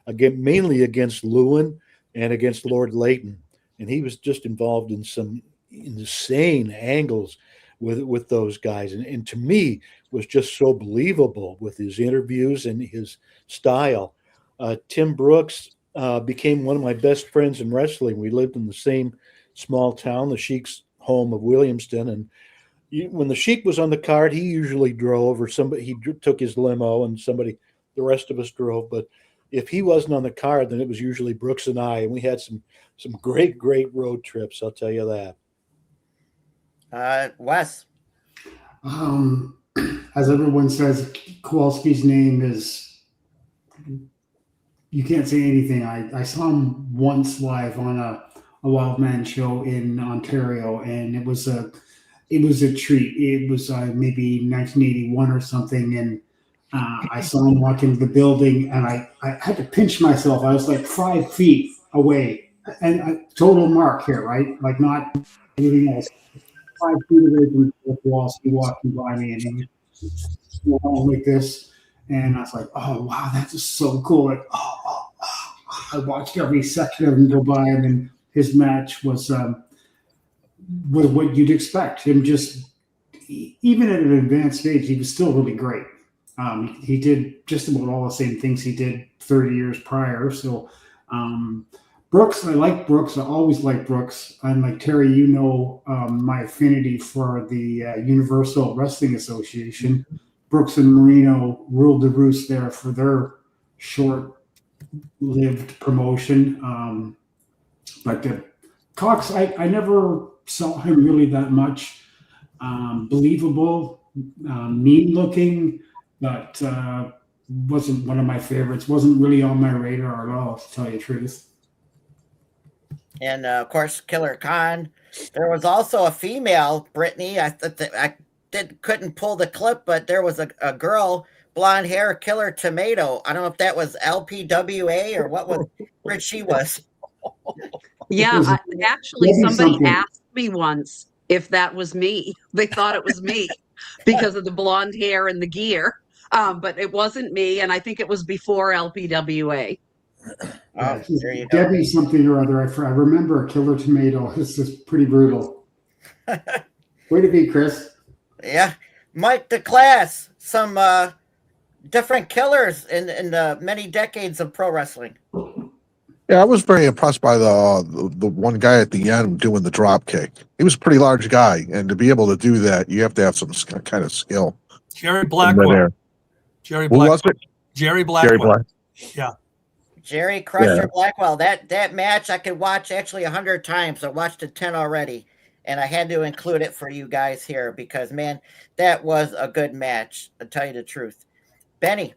again mainly against Lewin and against Lord Layton, and he was just involved in some insane angles with those guys, and to me was just so believable with his interviews and his style. Tim Brooks became one of my best friends in wrestling. We lived in the same small town, the Sheik's home of Williamston, and when the Sheik was on the card, he usually drove, or he took his limo, and the rest of us drove. But if he wasn't on the card, then it was usually Brooks and I, and we had some great road trips, I'll tell you that. Wes. As everyone says, Kowalski's name is, you can't say anything. I saw him once live on a Wild Man show in Ontario, and it was a treat. It was maybe 1981 or something, and I saw him walk into the building, and I had to pinch myself. I was like 5 feet away, and total mark here, right? Like not anything else. 5 feet away from Kowalski walking by me, and he was like this, and I was like, "Oh wow, that's just so cool!" Like, I watched every section of him go by, and then his match was what you'd expect. Him just, even at an advanced stage, he was still really great. He did just about all the same things he did 30 years prior. So Brooks, I like Brooks. I always like Brooks. And like Terry, you know my affinity for the Universal Wrestling Association. Brooks and Marino ruled the roost there for their short-lived promotion. But Cox, I never saw him really that much. Believable, mean-looking, but wasn't one of my favorites. Wasn't really on my radar at all, to tell you the truth. and of course Killer Khan. There was also a female, Brittany. I couldn't pull the clip, but there was a girl, blonde hair, Killer Tomato. I don't know if that was LPWA or where she was. Yeah, actually, somebody asked me once if that was me. They thought it was me because of the blonde hair and the gear, but it wasn't me, and I think it was before LPWA. Oh, there you go. Debbie something or other. I remember a Killer Tomato. This is pretty brutal. Way to be, Chris. Yeah. Mike the Class, some different killers in the many decades of pro wrestling. Yeah, I was very impressed by the one guy at the end doing the drop kick. He was a pretty large guy, and to be able to do that, you have to have some kind of skill. Jerry Blackwell. Jerry Blackwell. Who was it? Jerry Blackwell. Yeah. Jerry Crusher Blackwell. That match I could watch actually 100 times. I watched it 10 already, and I had to include it for you guys here because, man, that was a good match, to tell you the truth. Benny.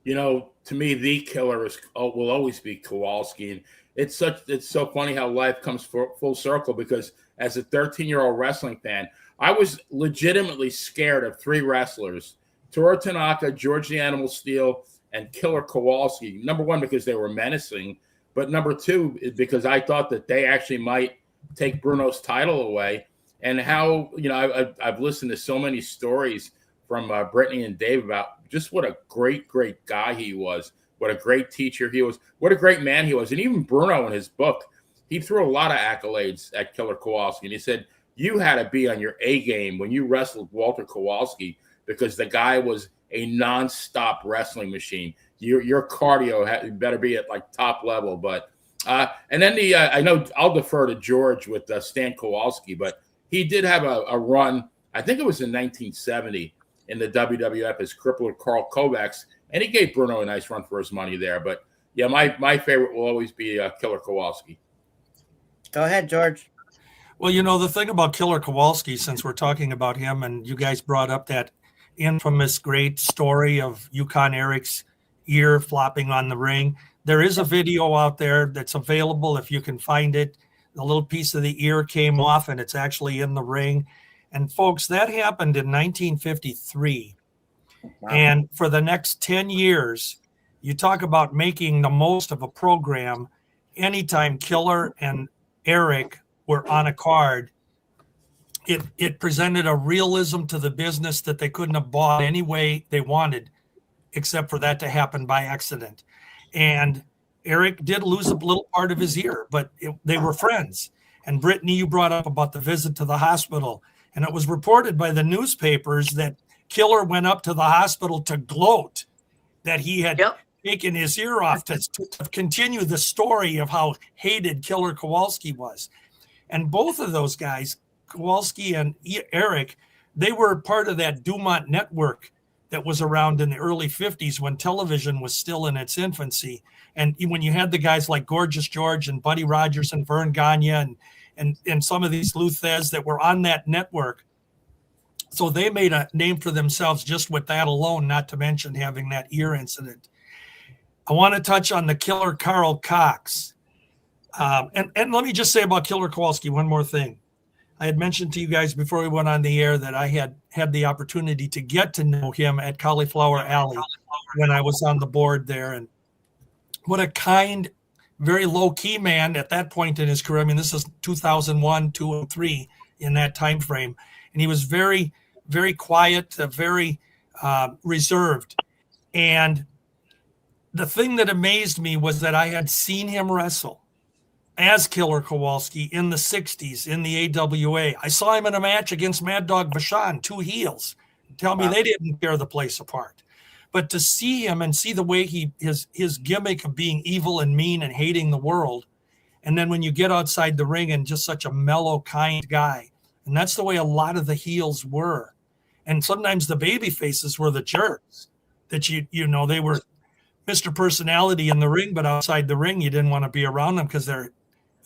You know, to me, the killer will always be Kowalski. And it's so funny how life comes full circle because as a 13-year-old wrestling fan, I was legitimately scared of 3 wrestlers, Toru Tanaka, George the Animal Steel, and Killer Kowalski. Number 1, because they were menacing, but number 2, is because I thought that they actually might take Bruno's title away. And how, you know, I've listened to so many stories from Brittany and Dave about just what a great guy he was, what a great teacher he was, what a great man he was. And even Bruno in his book, he threw a lot of accolades at Killer Kowalski. And he said, you had to be on your A game when you wrestled Walter Kowalski because the guy was a nonstop wrestling machine. Your cardio better be at like top level. But and then I know I'll defer to George with Stan Kowalski, but he did have a run. I think it was in 1970 in the WWF as crippled Carl Kovacs, and he gave Bruno a nice run for his money there. But yeah, my favorite will always be Killer Kowalski. Go ahead, George. Well, you know, the thing about Killer Kowalski, since we're talking about him, and you guys brought up that infamous great story of Yukon Eric's ear flopping on the ring. There is a video out there that's available if you can find it. The little piece of the ear came off, and it's actually in the ring. And folks, that happened in 1953. Wow. And for the next 10 years, you talk about making the most of a program. Anytime Killer and Eric were on a card, it presented a realism to the business that they couldn't have bought any way they wanted, except for that to happen by accident. And Eric did lose a little part of his ear, but they were friends. And Brittany, you brought up about the visit to the hospital. And it was reported by the newspapers that Killer went up to the hospital to gloat that he had taken his ear off to continue the story of how hated Killer Kowalski was. And both of those guys, Kowalski and Eric, they were part of that Dumont network that was around in the early 50s when television was still in its infancy. And when you had the guys like Gorgeous George and Buddy Rogers and Vern Gagne and some of these Luthez that were on that network. So they made a name for themselves just with that alone, not to mention having that ear incident. I want to touch on the Killer Carl Cox. And let me just say about Killer Kowalski one more thing. I had mentioned to you guys before we went on the air that I had the opportunity to get to know him at Cauliflower Alley when I was on the board there. And what a kind, very low-key man at that point in his career. I mean, this is 2001, 2003 in that time frame. And he was very, very quiet, very reserved. And the thing that amazed me was that I had seen him wrestle as Killer Kowalski in the 60s in the AWA. I saw him in a match against Mad Dog Vachon, 2 heels. Tell me they didn't tear the place apart. But to see him and see the way his gimmick of being evil and mean and hating the world, and then when you get outside the ring and just such a mellow, kind guy, and that's the way a lot of the heels were. And sometimes the baby faces were the jerks that you know they were Mr. Personality in the ring, but outside the ring you didn't want to be around them because their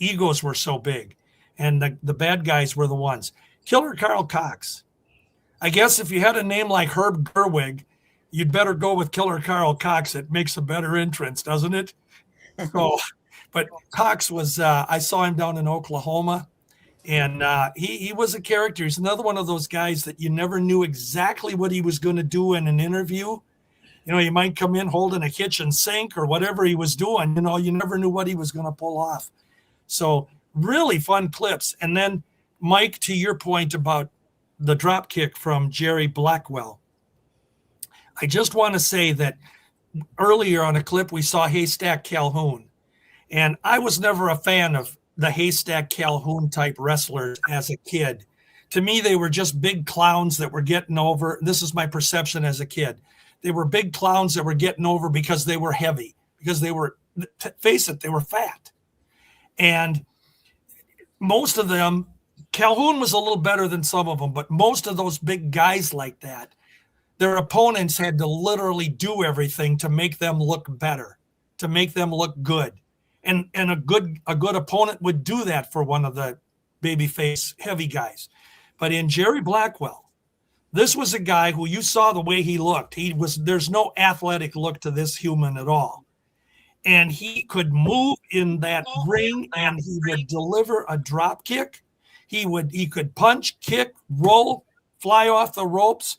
egos were so big, and the bad guys were the ones. Killer Carl Cox. I guess if you had a name like Herb Gerwig, you'd better go with Killer Carl Cox. It makes a better entrance, doesn't it? So But Cox was, I saw him down in Oklahoma, and he was a character. He's another one of those guys that you never knew exactly what he was going to do in an interview. You know, he might come in holding a kitchen sink or whatever he was doing. You know, you never knew what he was going to pull off. So really fun clips. And then, Mike, to your point about the drop kick from Jerry Blackwell, I just want to say that earlier on a clip, we saw Haystack Calhoun. And I was never a fan of the Haystack Calhoun type wrestlers as a kid. To me, they were just big clowns that were getting over. This is my perception as a kid. They were big clowns that were getting over because they were heavy, because they were, face it, they were fat. And most of them, Calhoun was a little better than some of them, but most of those big guys like that, their opponents had to literally do everything to make them look better, to make them look good. And a good opponent would do that for one of the babyface heavy guys. But in Jerry Blackwell, this was a guy who you saw the way he looked. There's no athletic look to this human at all. And he could move in that ring, and he would deliver a drop kick. He could punch, kick, roll, fly off the ropes,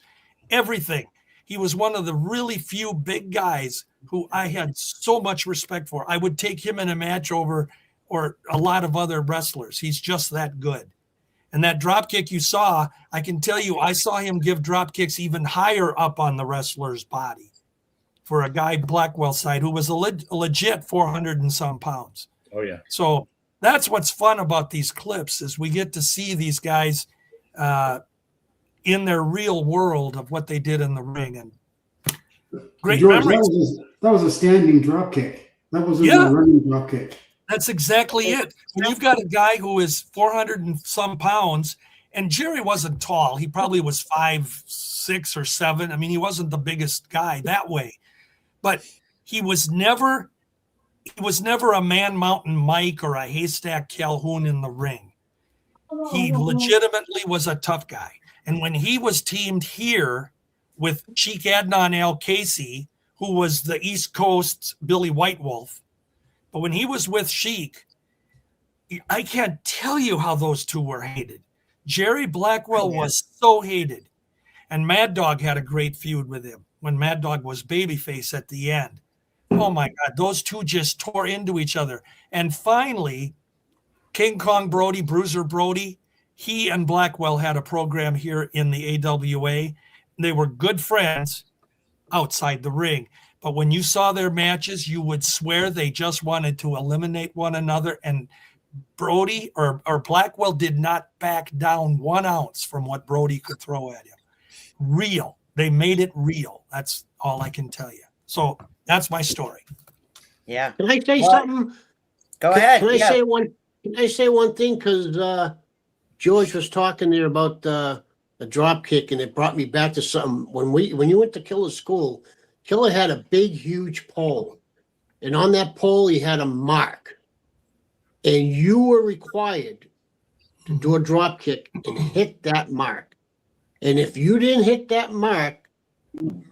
everything. He was one of the really few big guys who I had so much respect for. I would take him in a match over or a lot of other wrestlers. He's just that good. And that drop kick you saw, I can tell you, I saw him give drop kicks even higher up on the wrestler's body for a guy Blackwell side who was a legit 400 and some pounds. Oh, yeah. So that's what's fun about these clips is we get to see these guys in their real world of what they did in the ring. And great George, memories. that was a standing drop kick. That wasn't a running drop kick. That's exactly it. When you've got a guy who is 400 and some pounds, and Jerry wasn't tall. He probably was 5'6" or 7. I mean, he wasn't the biggest guy that way. But he was never a Man Mountain Mike or a Haystack Calhoun in the ring. He legitimately was a tough guy. And when he was teamed here with Cheek Adnan Al Casey, who was the East Coast's Billy White Wolf, but when he was with Sheik, I can't tell you how those two were hated. Jerry Blackwell was so hated. And Mad Dog had a great feud with him when Mad Dog was babyface at the end. Oh, my God. Those two just tore into each other. And finally, King Kong Brody, Bruiser Brody, he and Blackwell had a program here in the AWA. They were good friends outside the ring. But when you saw their matches, you would swear they just wanted to eliminate one another. And Brody or Blackwell did not back down 1 ounce from what Brody could throw at him. Real. They made it real. That's all I can tell you. So that's my story. Yeah. Can I say something? Go ahead. Can I say one thing? Because George was talking there about the drop kick, and it brought me back to something. When you went to Killer's school, Killer had a big, huge pole, and on that pole he had a mark, and you were required to do a drop kick and hit that mark. And if you didn't hit that mark,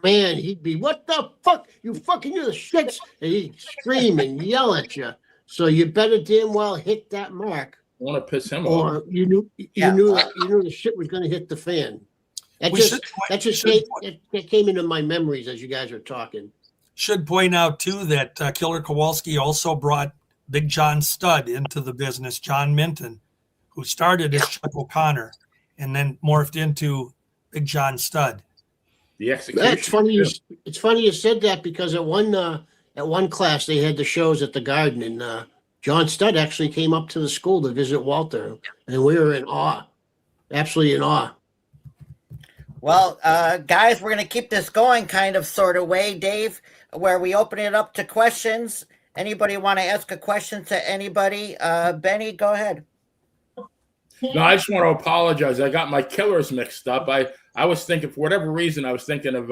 man, he'd be, "What the fuck? You fucking do the shits!" And he'd scream and yell at you. So you better damn well hit that mark. I want to piss him off. Or you knew the shit was going to hit the fan. That came into my memories as you guys were talking. Should point out too that Killer Kowalski also brought Big John Studd into the business. John Minton, who started as Chuck O'Connor and then morphed into Big John Studd. The execution. That's funny. It's funny you said that because at one class they had the shows at the Garden, and John Studd actually came up to the school to visit Walter, and we were in awe, absolutely in awe. Well, guys, we're going to keep this going kind of sort of way, Dave, where we open it up to questions. Anybody want to ask a question to anybody? Benny, go ahead. No, I just want to apologize. I got my killers mixed up. I was thinking, for whatever reason, I was thinking of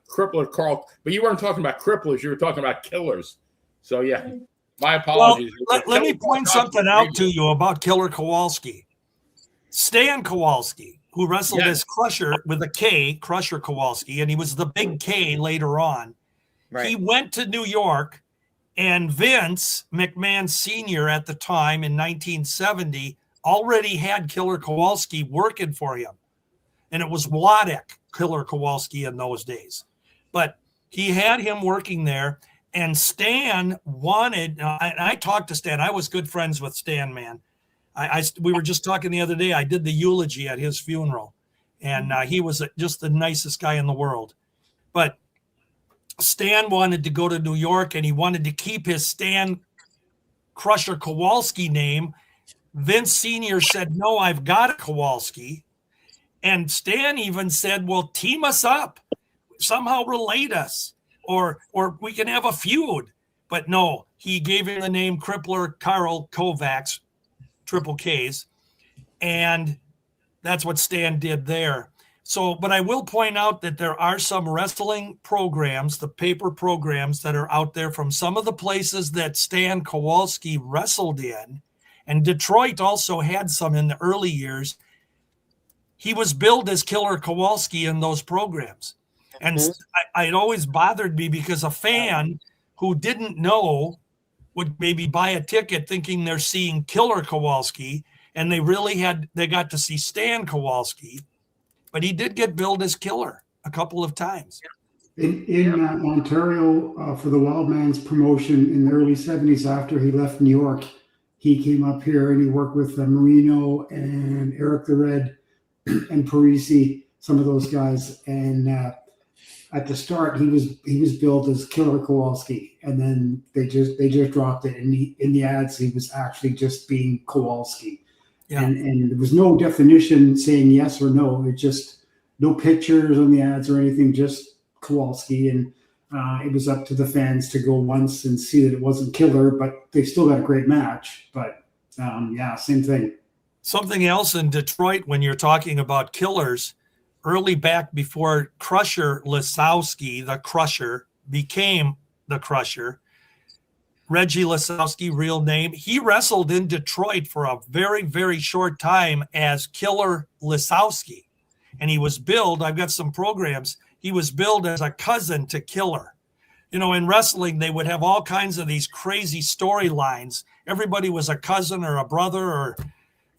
Crippler Carl, but you weren't talking about cripplers. You were talking about killers. So, yeah, my apologies. Well, let me point something out to you about Killer Kowalski. Stan Kowalski, who wrestled as Crusher with a K, Crusher Kowalski, and he was the big K later on. Right. He went to New York And Vince McMahon Sr. at the time in 1970 already had Killer Kowalski working for him. And it was Wladek Killer Kowalski in those days. But he had him working there. And Stan wanted, I talked to Stan. I was good friends with Stan, man. We were just talking the other day. I did the eulogy at his funeral. And he was just the nicest guy in the world. But Stan wanted to go to New York, and he wanted to keep his Stan Crusher Kowalski name. Vince Sr. said, no, I've got a Kowalski. And Stan even said, well, team us up, somehow relate us, or we can have a feud. But no, he gave him the name Crippler Karl Kovacs, triple Ks. And that's what Stan did there. So, but I will point out that there are some wrestling programs, the paper programs that are out there from some of the places that Stan Kowalski wrestled in. And Detroit also had some in the early years. He was billed as Killer Kowalski in those programs. And it always bothered me because a fan who didn't know would maybe buy a ticket thinking they're seeing Killer Kowalski, and they got to see Stan Kowalski. But he did get billed as Killer a couple of times. In Ontario, for the Wildman's promotion in the early 70s, after he left New York, he came up here and he worked with Marino and Eric the Red and Parisi, some of those guys. And at the start, he was billed as Killer Kowalski, and then they just dropped it. And in the ads, he was actually just being Kowalski. Yeah. And there was no definition saying yes or no. It just no pictures on the ads or anything, just Kowalski. And it was up to the fans to go once and see that it wasn't Killer, but they still got a great match. But same thing. Something else in Detroit when you're talking about killers, early back before Crusher Lisowski, the Crusher, became the Crusher, Reggie Lisowski, real name. He wrestled in Detroit for a very, very short time as Killer Lisowski. And he was billed, I've got some programs, he was billed as a cousin to Killer. You know, in wrestling, they would have all kinds of these crazy storylines. Everybody was a cousin or a brother or,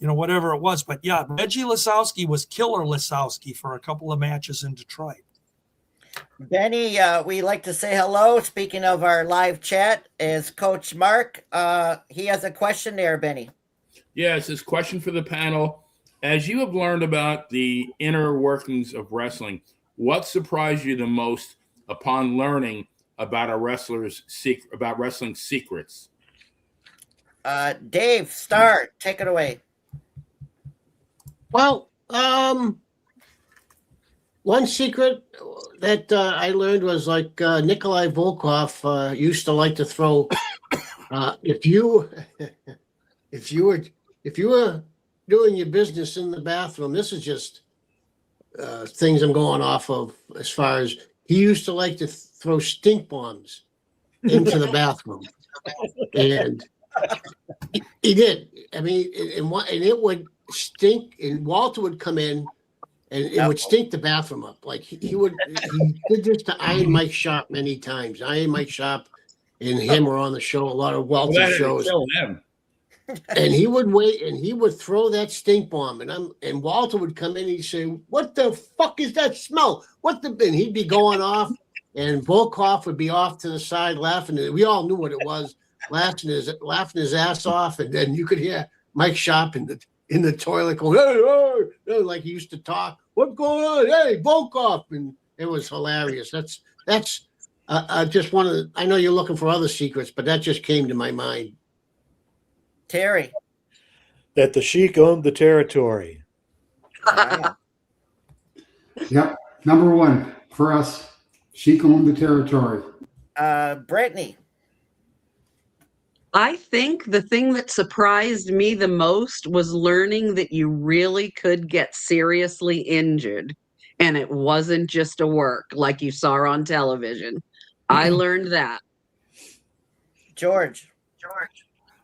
you know, whatever it was. But yeah, Reggie Lisowski was Killer Lisowski for a couple of matches in Detroit. Benny, we like to say hello. Speaking of our live chat, is Coach Mark. He has a question there, Benny. Yes, this question for the panel. As you have learned about the inner workings of wrestling, what surprised you the most upon learning about a wrestler's about wrestling secrets? Dave, start. Take it away. Well, one secret that I learned was like Nikolai Volkov used to like to throw. If you were doing your business in the bathroom, this is just things I'm going off of. As far as he used to like to throw stink bombs into the bathroom, and he did. I mean, and it would stink, and Walter would come in. And it would stink the bathroom up. Like he did this to Iron Mike Sharp many times. Iron Mike Sharp and him were on the show, a lot of Walter shows. And he would wait and he would throw that stink bomb. And Walter would come in and he'd say, "What the fuck is that smell? And he'd be going off, and Volkov would be off to the side laughing. And we all knew what it was, laughing his ass off. And then you could hear Mike Sharp in the toilet going, hey, like he used to talk. What's going on? Hey, Volkov. And it was hilarious. That's just one of the, I know you're looking for other secrets, but that just came to my mind. Terry. That the Sheik owned the territory. Yep. Number one for us, Sheik owned the territory. Brittany. I think the thing that surprised me the most was learning that you really could get seriously injured and it wasn't just a work like you saw on television. I learned that. George.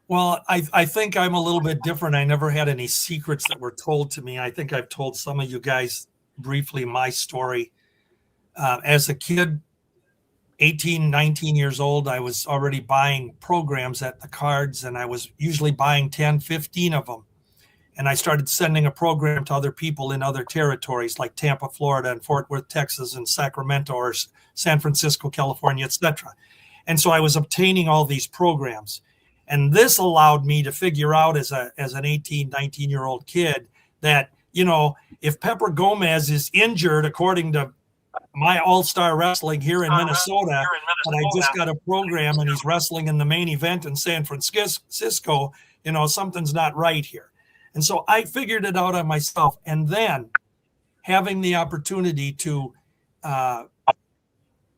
Well, I think I'm a little bit different. I never had any secrets that were told to me. I think I've told some of you guys briefly my story. As a kid 18, 19 years old, I was already buying programs at the cards, and I was usually buying 10, 15 of them. And I started sending a program to other people in other territories like Tampa, Florida, and Fort Worth, Texas, and Sacramento, or San Francisco, California, etc. And so I was obtaining all these programs. And this allowed me to figure out as an 18, 19-year-old kid that, you know, if Pepper Gomez is injured, according to my all-star wrestling here in Minnesota, and I just got a program and he's wrestling in the main event in San Francisco, you know, something's not right here. And so I figured it out on myself. And then having the opportunity to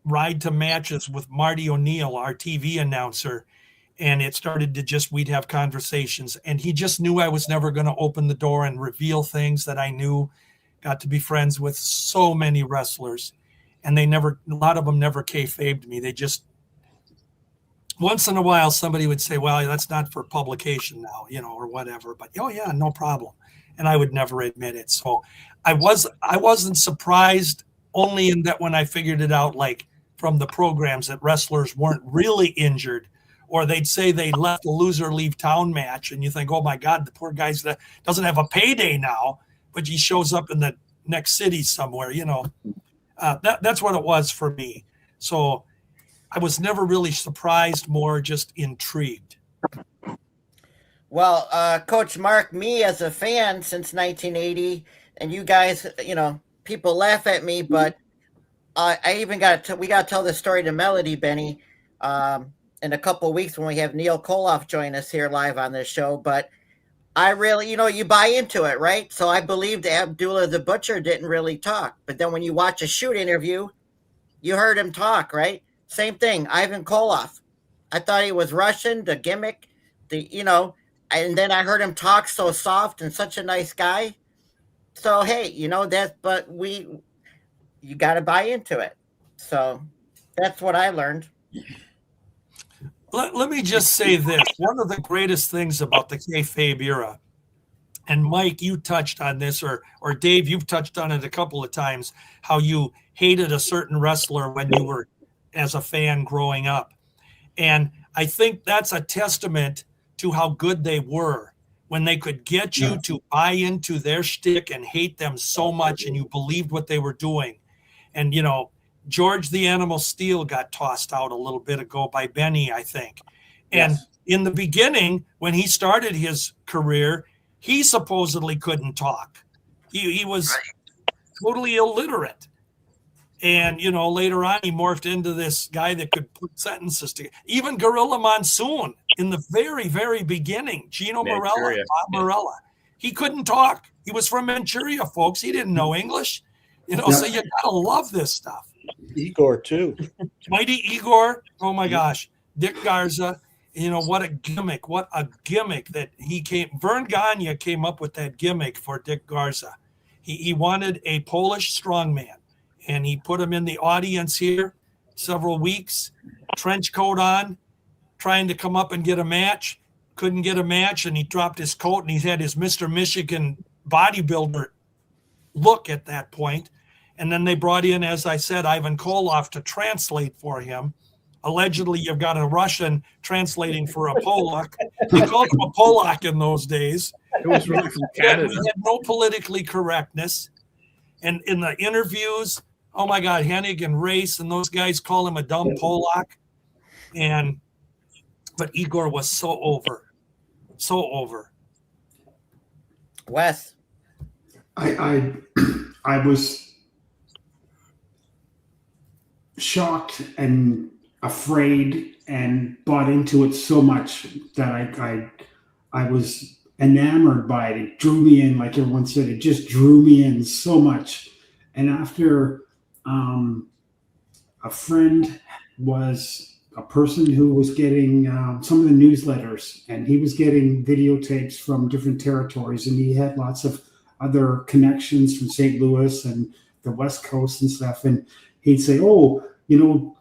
ride to matches with Marty O'Neill, our TV announcer, and it started to we'd have conversations. And he just knew I was never going to open the door and reveal things that I knew. Got to be friends with so many wrestlers. And a lot of them never kayfabed me. They just, once in a while, somebody would say, well, that's not for publication now, you know, or whatever. But, oh, yeah, no problem. And I would never admit it. So I wasn't surprised, only in that when I figured it out, like from the programs, that wrestlers weren't really injured, or they'd say they left a loser leave town match. And you think, oh, my God, the poor guy doesn't have a payday now, but he shows up in the next city somewhere, you know. That's what it was for me. So I was never really surprised, more just intrigued. Well, Coach Mark, me as a fan since 1980, and you guys, you know, people laugh at me, but I even we got to tell this story to Melody, Benny, in a couple of weeks when we have Neil Koloff join us here live on this show. But I really, you know, you buy into it, right? So I believed Abdullah the Butcher didn't really talk. But then when you watch a shoot interview, you heard him talk, right? Same thing, Ivan Koloff. I thought he was Russian, the gimmick, you know, and then I heard him talk so soft and such a nice guy. So, hey, you know, you got to buy into it. So that's what I learned. Let me just say this. One of the greatest things about the kayfabe era, and Mike, you touched on this, or Dave, you've touched on it a couple of times, how you hated a certain wrestler when you were as a fan growing up. And I think that's a testament to how good they were when they could get you to buy into their shtick and hate them so much, and you believed what they were doing. And, you know, George the Animal Steel got tossed out a little bit ago by Benny, I think. And in the beginning, when he started his career, he supposedly couldn't talk. He was totally illiterate. And, you know, later on, he morphed into this guy that could put sentences together. Even Gorilla Monsoon in the very, very beginning, Gino Morella, Bob Morella, he couldn't talk. He was from Manchuria, folks. He didn't know English. You know, so you got to love this stuff. Igor, too. Mighty Igor. Oh, my gosh. Dick Garza. You know, what a gimmick. What a gimmick that he came. Vern Gagne came up with that gimmick for Dick Garza. He wanted a Polish strongman, and he put him in the audience here several weeks, trench coat on, trying to come up and get a match. Couldn't get a match, and he dropped his coat, and he had his Mr. Michigan bodybuilder look at that point. And then they brought in, as I said, Ivan Koloff to translate for him. Allegedly, you've got a Russian translating for a Polak. They called him a Polak in those days. It was really from Canada. He had no politically correctness. And in the interviews, oh my God, Hennig and Race and those guys call him a dumb Polak. But Igor was so over. So over. Wes. I was shocked and afraid and bought into it so much that I was enamored by it. It drew me in, like everyone said, it just drew me in so much. And after a friend was a person who was getting some of the newsletters, and he was getting videotapes from different territories, and he had lots of other connections from St. Louis and the West Coast and stuff. And he'd say, oh, you know,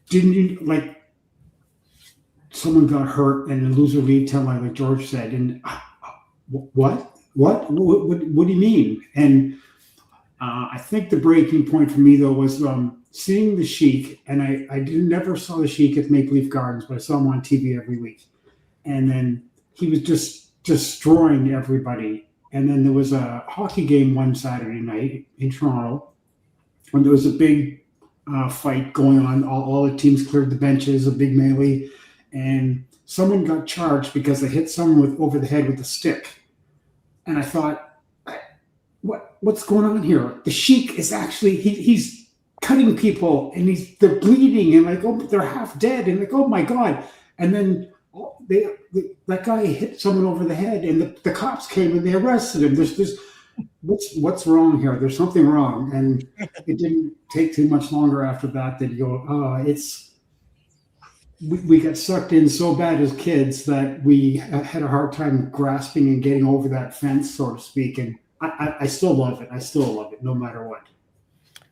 didn't you, like, someone got hurt and the loser leave town, like George said, and what do you mean? And I think the breaking point for me, though, was seeing the Sheik, and never saw the Sheik at Maple Leaf Gardens, but I saw him on TV every week. And then he was just destroying everybody. And then there was a hockey game one Saturday night in Toronto when there was a big fight going on. All the teams cleared the benches, a big melee, and someone got charged because they hit someone over the head with a stick. And I thought, what's going on here? The Sheik is actually he's cutting people, and they're bleeding, and like, oh, they're half dead, and like, oh my god! And then that guy hit someone over the head, and the cops came and they arrested him. There's what's wrong here? There's something wrong, and it didn't take too much longer after that you go, oh, we got sucked in so bad as kids that we had a hard time grasping and getting over that fence, so to speak. And I still love it. I still love it, no matter what.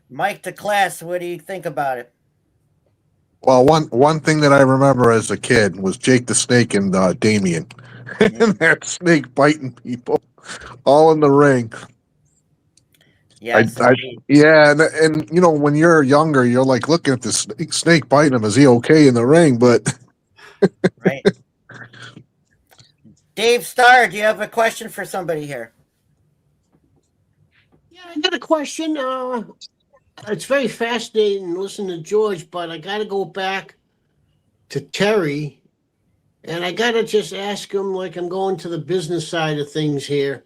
Mike to class, what do you think about it? Well, one thing that I remember as a kid was Jake the Snake and Damien, and that snake biting people, all in the ring. Yes. Yeah, and you know, when you're younger, you're like looking at the snake biting him. Is he okay in the ring? But right. Dave Starr, do you have a question for somebody here? Yeah, I got a question. It's very fascinating listening to George, but I got to go back to Terry, and I got to just ask him, like I'm going to the business side of things here.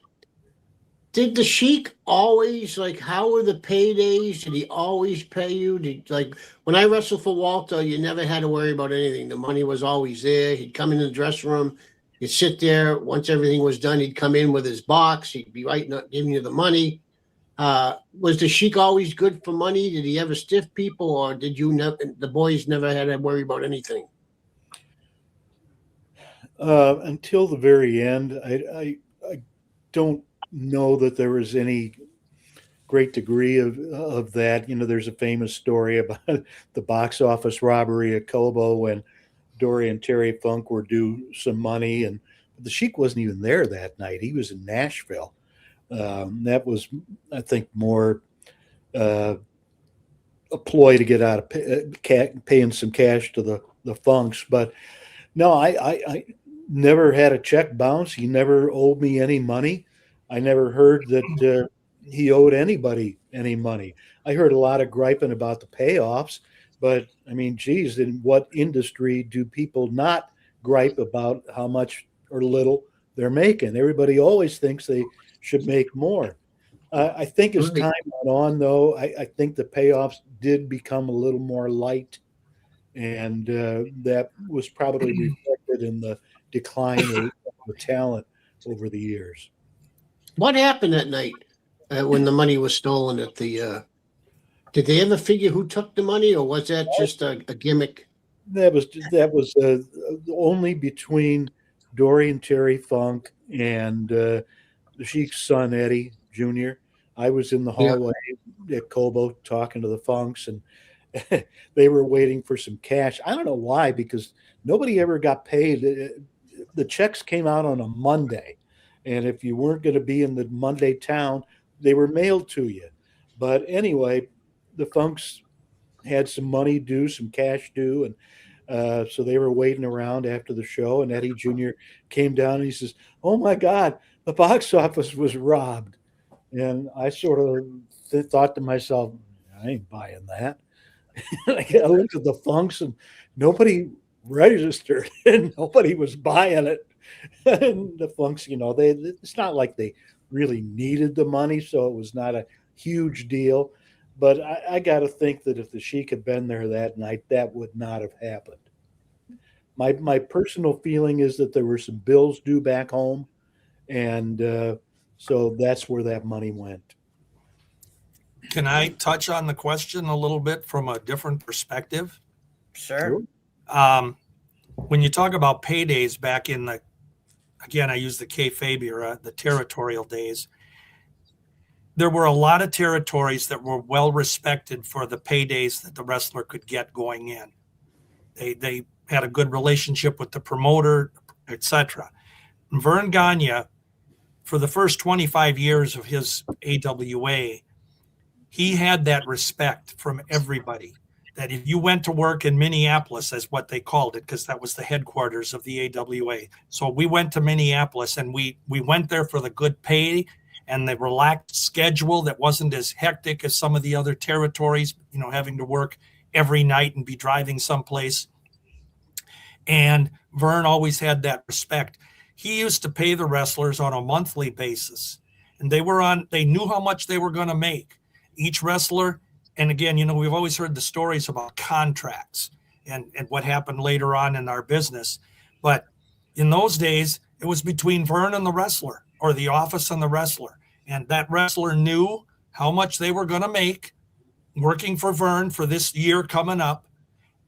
Did the Sheik always, like, how were the paydays? Did he always pay you? Like, when I wrestled for Walter, you never had to worry about anything. The money was always there. He'd come in the dressing room. You'd sit there. Once everything was done, he'd come in with his box. He'd be right, not giving you the money. Was the Sheik always good for money? Did he ever stiff people, or did the boys never had to worry about anything? Until the very end, I don't know that there was any great degree of that. You know, there's a famous story about the box office robbery at Cobo when Dory and Terry Funk were due some money, and the Sheik wasn't even there that night. He was in Nashville. That was, I think, more a ploy to get out of paying some cash to the Funks. But no, I never had a check bounce. He never owed me any money. I never heard that he owed anybody any money. I heard a lot of griping about the payoffs, but I mean, geez, in what industry do people not gripe about how much or little they're making? Everybody always thinks they should make more. I think as time went on, though, I think the payoffs did become a little more light, and that was probably reflected in the decline of the talent over the years. What happened that night when the money was stolen at the? Did they ever figure who took the money, or was that just a gimmick? That was only between Dory and Terry Funk and the Sheik's son Eddie Jr. I was in the hallway at Cobo talking to the Funks, and they were waiting for some cash. I don't know why, because nobody ever got paid. The checks came out on a Monday. And if you weren't going to be in the Monday town, they were mailed to you. But anyway, the Funks had some money due, some cash due. And so they were waiting around after the show. And Eddie Jr. came down and he says, "Oh, my God, the box office was robbed." And I sort of thought to myself, I ain't buying that. I looked at the Funks and nobody registered and nobody was buying it. And the Funks, you know, it's not like they really needed the money, so it was not a huge deal. But I got to think that if the Sheik had been there that night, that would not have happened. My personal feeling is that there were some bills due back home, and so that's where that money went. Can I touch on the question a little bit from a different perspective? Sure. When you talk about paydays back in the, again, I use the kayfabe era, the territorial days, there were a lot of territories that were well respected for the paydays that the wrestler could get going in. They had a good relationship with the promoter, etc. Vern Gagne, for the first 25 years of his AWA, he had that respect from everybody. That if you went to work in Minneapolis, as what they called it, because that was the headquarters of the AWA. So we went to Minneapolis, and we went there for the good pay and the relaxed schedule that wasn't as hectic as some of the other territories, having to work every night and be driving someplace. And Vern always had that respect. He used to pay the wrestlers on a monthly basis, and they knew how much they were going to make. Each wrestler. And again, we've always heard the stories about contracts and what happened later on in our business. But in those days, it was between Vern and the wrestler, or the office and the wrestler. And that wrestler knew how much they were going to make working for Vern for this year coming up.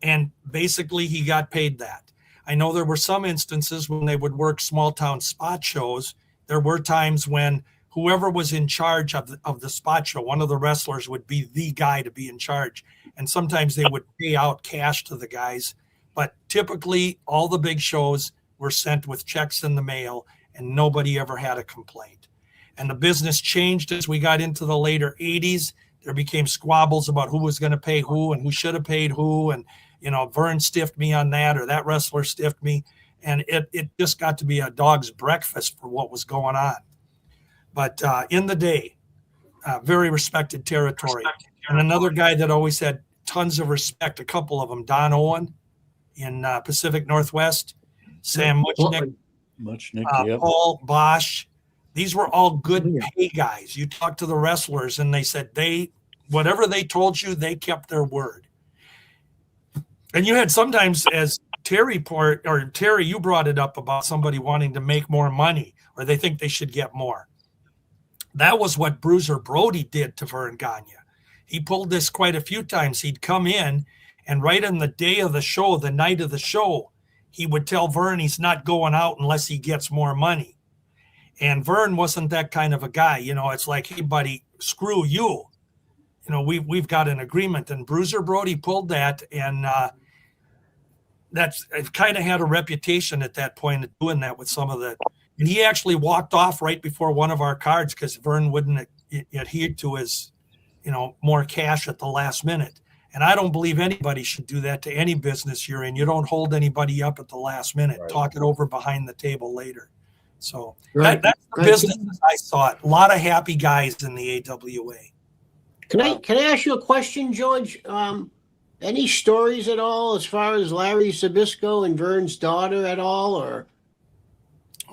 And basically, he got paid that. I know there were some instances when they would work small town spot shows. There were times when whoever was in charge of the spot show, one of the wrestlers would be the guy to be in charge. And sometimes they would pay out cash to the guys. But typically, all the big shows were sent with checks in the mail, and nobody ever had a complaint. And the business changed as we got into the later 80s. There became squabbles about who was going to pay who and who should have paid who. And, Vern stiffed me on that, or that wrestler stiffed me. And it just got to be a dog's breakfast for what was going on. But in the day, very respected territory. And another guy that always had tons of respect, a couple of them, Don Owen in Pacific Northwest, Sam Muchnick, Paul Bosch. These were all good pay guys. You talk to the wrestlers, and they said whatever they told you, they kept their word. And you had sometimes, as Terry, you brought it up about somebody wanting to make more money, or they think they should get more. That was what Bruiser Brody did to Vern Gagne. He pulled this quite a few times. He'd come in, and right on the day of the show, the night of the show, he would tell Vern he's not going out unless he gets more money. And Vern wasn't that kind of a guy. It's like, hey, buddy, screw you. We've got an agreement. And Bruiser Brody pulled that, and it kind of had a reputation at that point of doing that with some of the. And he actually walked off right before one of our cards because Vern wouldn't adhere to his, more cash at the last minute. And I don't believe anybody should do that to any business you're in. You don't hold anybody up at the last minute. Right. Talk it over behind the table later. So that's the business as I saw it. A lot of happy guys in the AWA. Can I ask you a question, George? Any stories at all as far as Larry Zbyszko and Vern's daughter at all, or?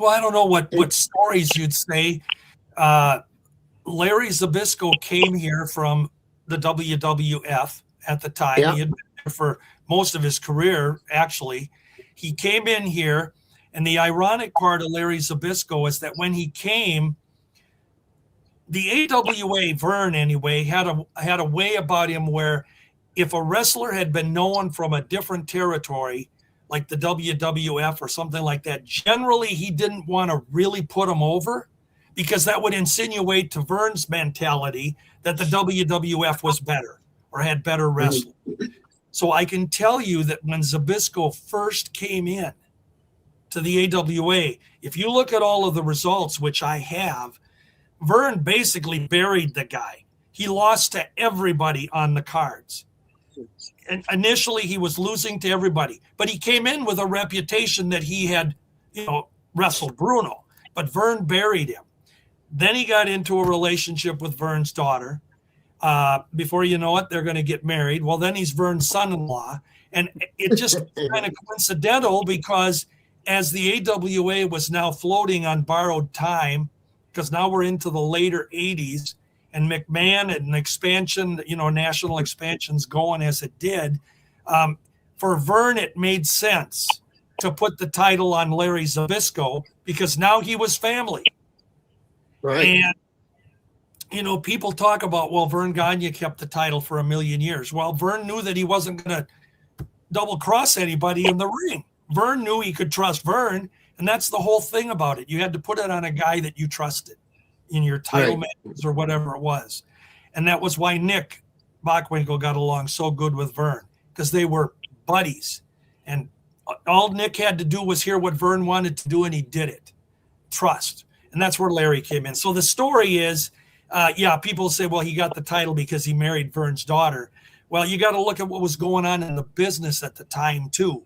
Well, I don't know what stories you'd say. Larry Zbyszko came here from the WWF at the time. Yeah. He had been there for most of his career, actually. He came in here, and the ironic part of Larry Zbyszko is that when he came, the AWA, Vern anyway, had a way about him where if a wrestler had been known from a different territory, like the WWF or something like that, generally he didn't want to really put him over because that would insinuate to Vern's mentality that the WWF was better or had better wrestling. So I can tell you that when Zbyszko first came in to the AWA, if you look at all of the results, which I have, Vern basically buried the guy. He lost to everybody on the cards. And initially he was losing to everybody, but he came in with a reputation that he had, wrestled Bruno, but Vern buried him. Then he got into a relationship with Vern's daughter. Before you know it, they're going to get married. Well, then he's Vern's son-in-law. And it just kind of coincidental because as the AWA was now floating on borrowed time, because now we're into the later 80s, and McMahon and expansion, national expansion's going as it did. For Vern, it made sense to put the title on Larry Zbyszko because now he was family. Right. And, people talk about, well, Vern Gagne kept the title for a million years. Well, Vern knew that he wasn't going to double cross anybody in the ring. Vern knew he could trust Vern, and that's the whole thing about it. You had to put it on a guy that you trusted in your title matches or whatever it was. And that was why Nick Bockwinkel got along so good with Vern, because they were buddies. And all Nick had to do was hear what Vern wanted to do, and he did it. Trust. And that's where Larry came in. So the story is yeah, people say, well, he got the title because he married Vern's daughter. Well, you got to look at what was going on in the business at the time, too.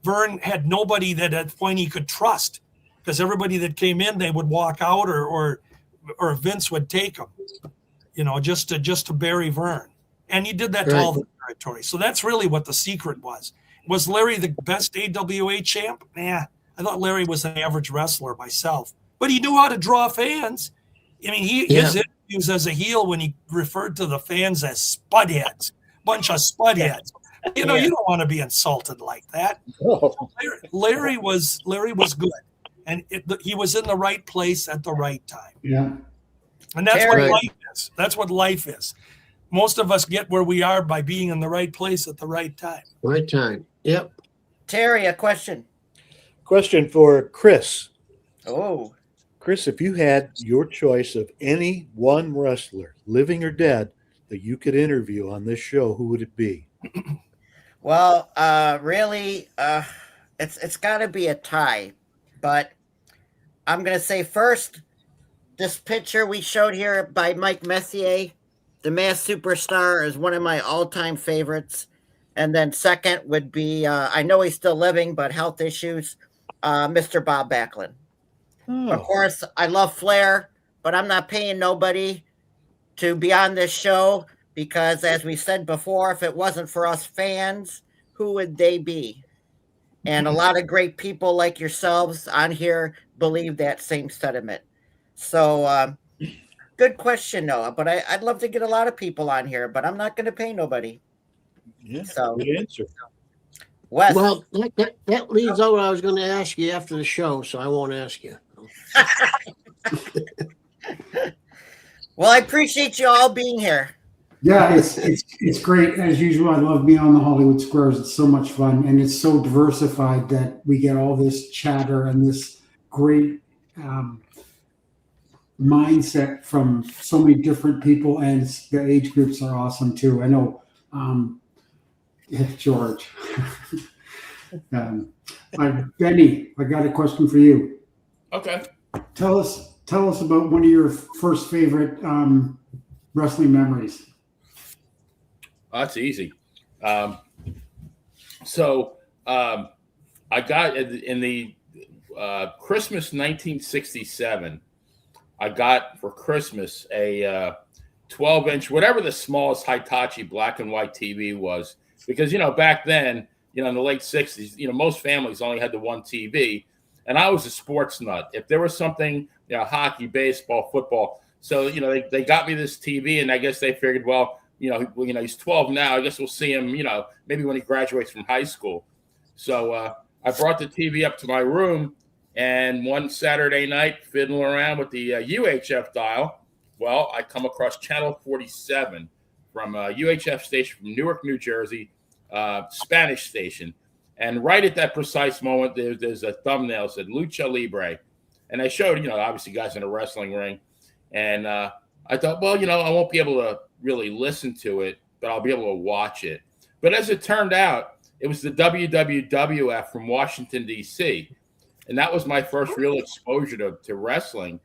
Vern had nobody that at the point he could trust, because everybody that came in, they would walk out or Vince would take them, you know, just to bury Vern. And he did that to all the territories. So that's really what the secret was. Was Larry the best AWA champ? Nah, I thought Larry was an average wrestler myself. But he knew how to draw fans. I mean, his interviews as a heel when he referred to the fans as spudheads, bunch of spudheads. You know, you don't want to be insulted like that. Larry was good, and he was in the right place at the right time. Yeah, and that's what life is. That's what life is. Most of us get where we are by being in the right place at the right time. Right time. Yep. Terry, a question. Question for Chris. Oh. Chris, if you had your choice of any one wrestler, living or dead, that you could interview on this show, who would it be? Well, really, it's got to be a tie. But I'm going to say first, this picture we showed here by Mike Messier, the Masked Superstar, is one of my all-time favorites. And then second would be, I know he's still living, but health issues, Mr. Bob Backlund. Oh. Of course, I love Flair, but I'm not paying nobody to be on this show because, as we said before, if it wasn't for us fans, who would they be? And a lot of great people like yourselves on here believe that same sentiment. So, good question, Noah. But I'd love to get a lot of people on here, but I'm not going to pay nobody. Yeah, so good answer. Wes. Well, that leads out what I was going to ask you after the show, so I won't ask you. Well, I appreciate you all being here. Yeah, it's great as usual. I love being on the Hollywood Squares. It's so much fun, and it's so diversified that we get all this chatter and this great mindset from so many different people, and the age groups are awesome too. I know, George. Benny, I got a question for you. Okay. Tell us about one of your first favorite wrestling memories. That's easy. So I got in the Christmas 1967. I got for Christmas a 12-inch, whatever the smallest Hitachi black and white TV was, because back then, in the late 60s, most families only had the one TV, and I was a sports nut. If there was something, hockey, baseball, football, so they got me this TV, and I guess they figured, well, he's 12 now. I guess we'll see him, maybe when he graduates from high school. So I brought the TV up to my room, and one Saturday night, fiddling around with the UHF dial, well, I come across channel 47 from a UHF station from Newark, New Jersey, Spanish station. And right at that precise moment, there's a thumbnail that said Lucha Libre. And I showed, obviously guys in a wrestling ring. And I thought, well, I won't be able to really listen to it, but I'll be able to watch it. But as it turned out, it was the WWF from Washington, D.C. And that was my first real exposure to wrestling.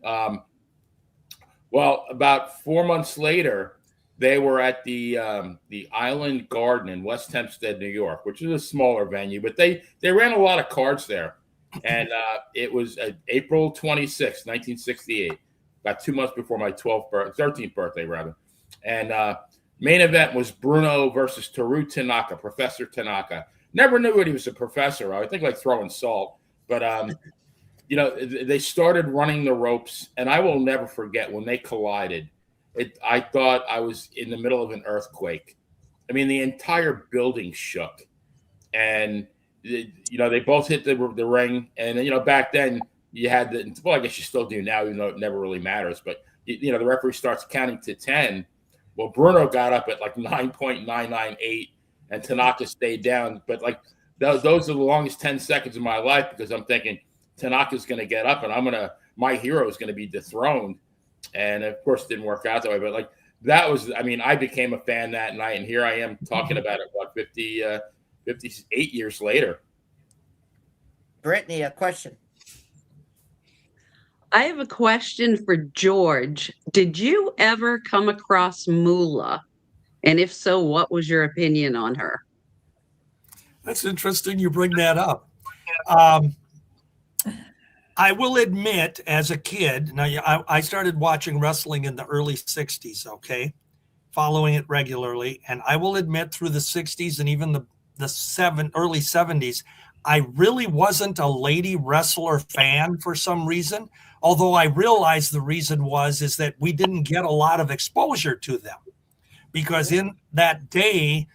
Well, about 4 months later, they were at the Island Garden in West Hempstead, New York, which is a smaller venue, but they ran a lot of cards there. And it was April 26, 1968, about 2 months before my 13th birthday, rather. And main event was Bruno versus Toru Tanaka, Professor Tanaka. Never knew what he was a professor. I would think like throwing salt. But, they started running the ropes, and I will never forget when they collided. I thought I was in the middle of an earthquake. I mean, the entire building shook. And, they both hit the ring. And, back then you had I guess you still do now, even though it never really matters. But, the referee starts counting to 10. Well, Bruno got up at like 9.998 and Tanaka stayed down. But those are the longest 10 seconds of my life because I'm thinking Tanaka's going to get up and my hero is going to be dethroned. And of course, it didn't work out that way. But that was, I became a fan that night. And here I am talking about it, 58 years later. Brittany, a question. I have a question for George. Did you ever come across Moolah? And if so, what was your opinion on her? That's interesting you bring that up. I will admit, as a kid, now I started watching wrestling in the early 60s, okay? Following it regularly. And I will admit through the 60s and even the early 70s, I really wasn't a lady wrestler fan for some reason. Although I realized the reason is that we didn't get a lot of exposure to them. Because in that day,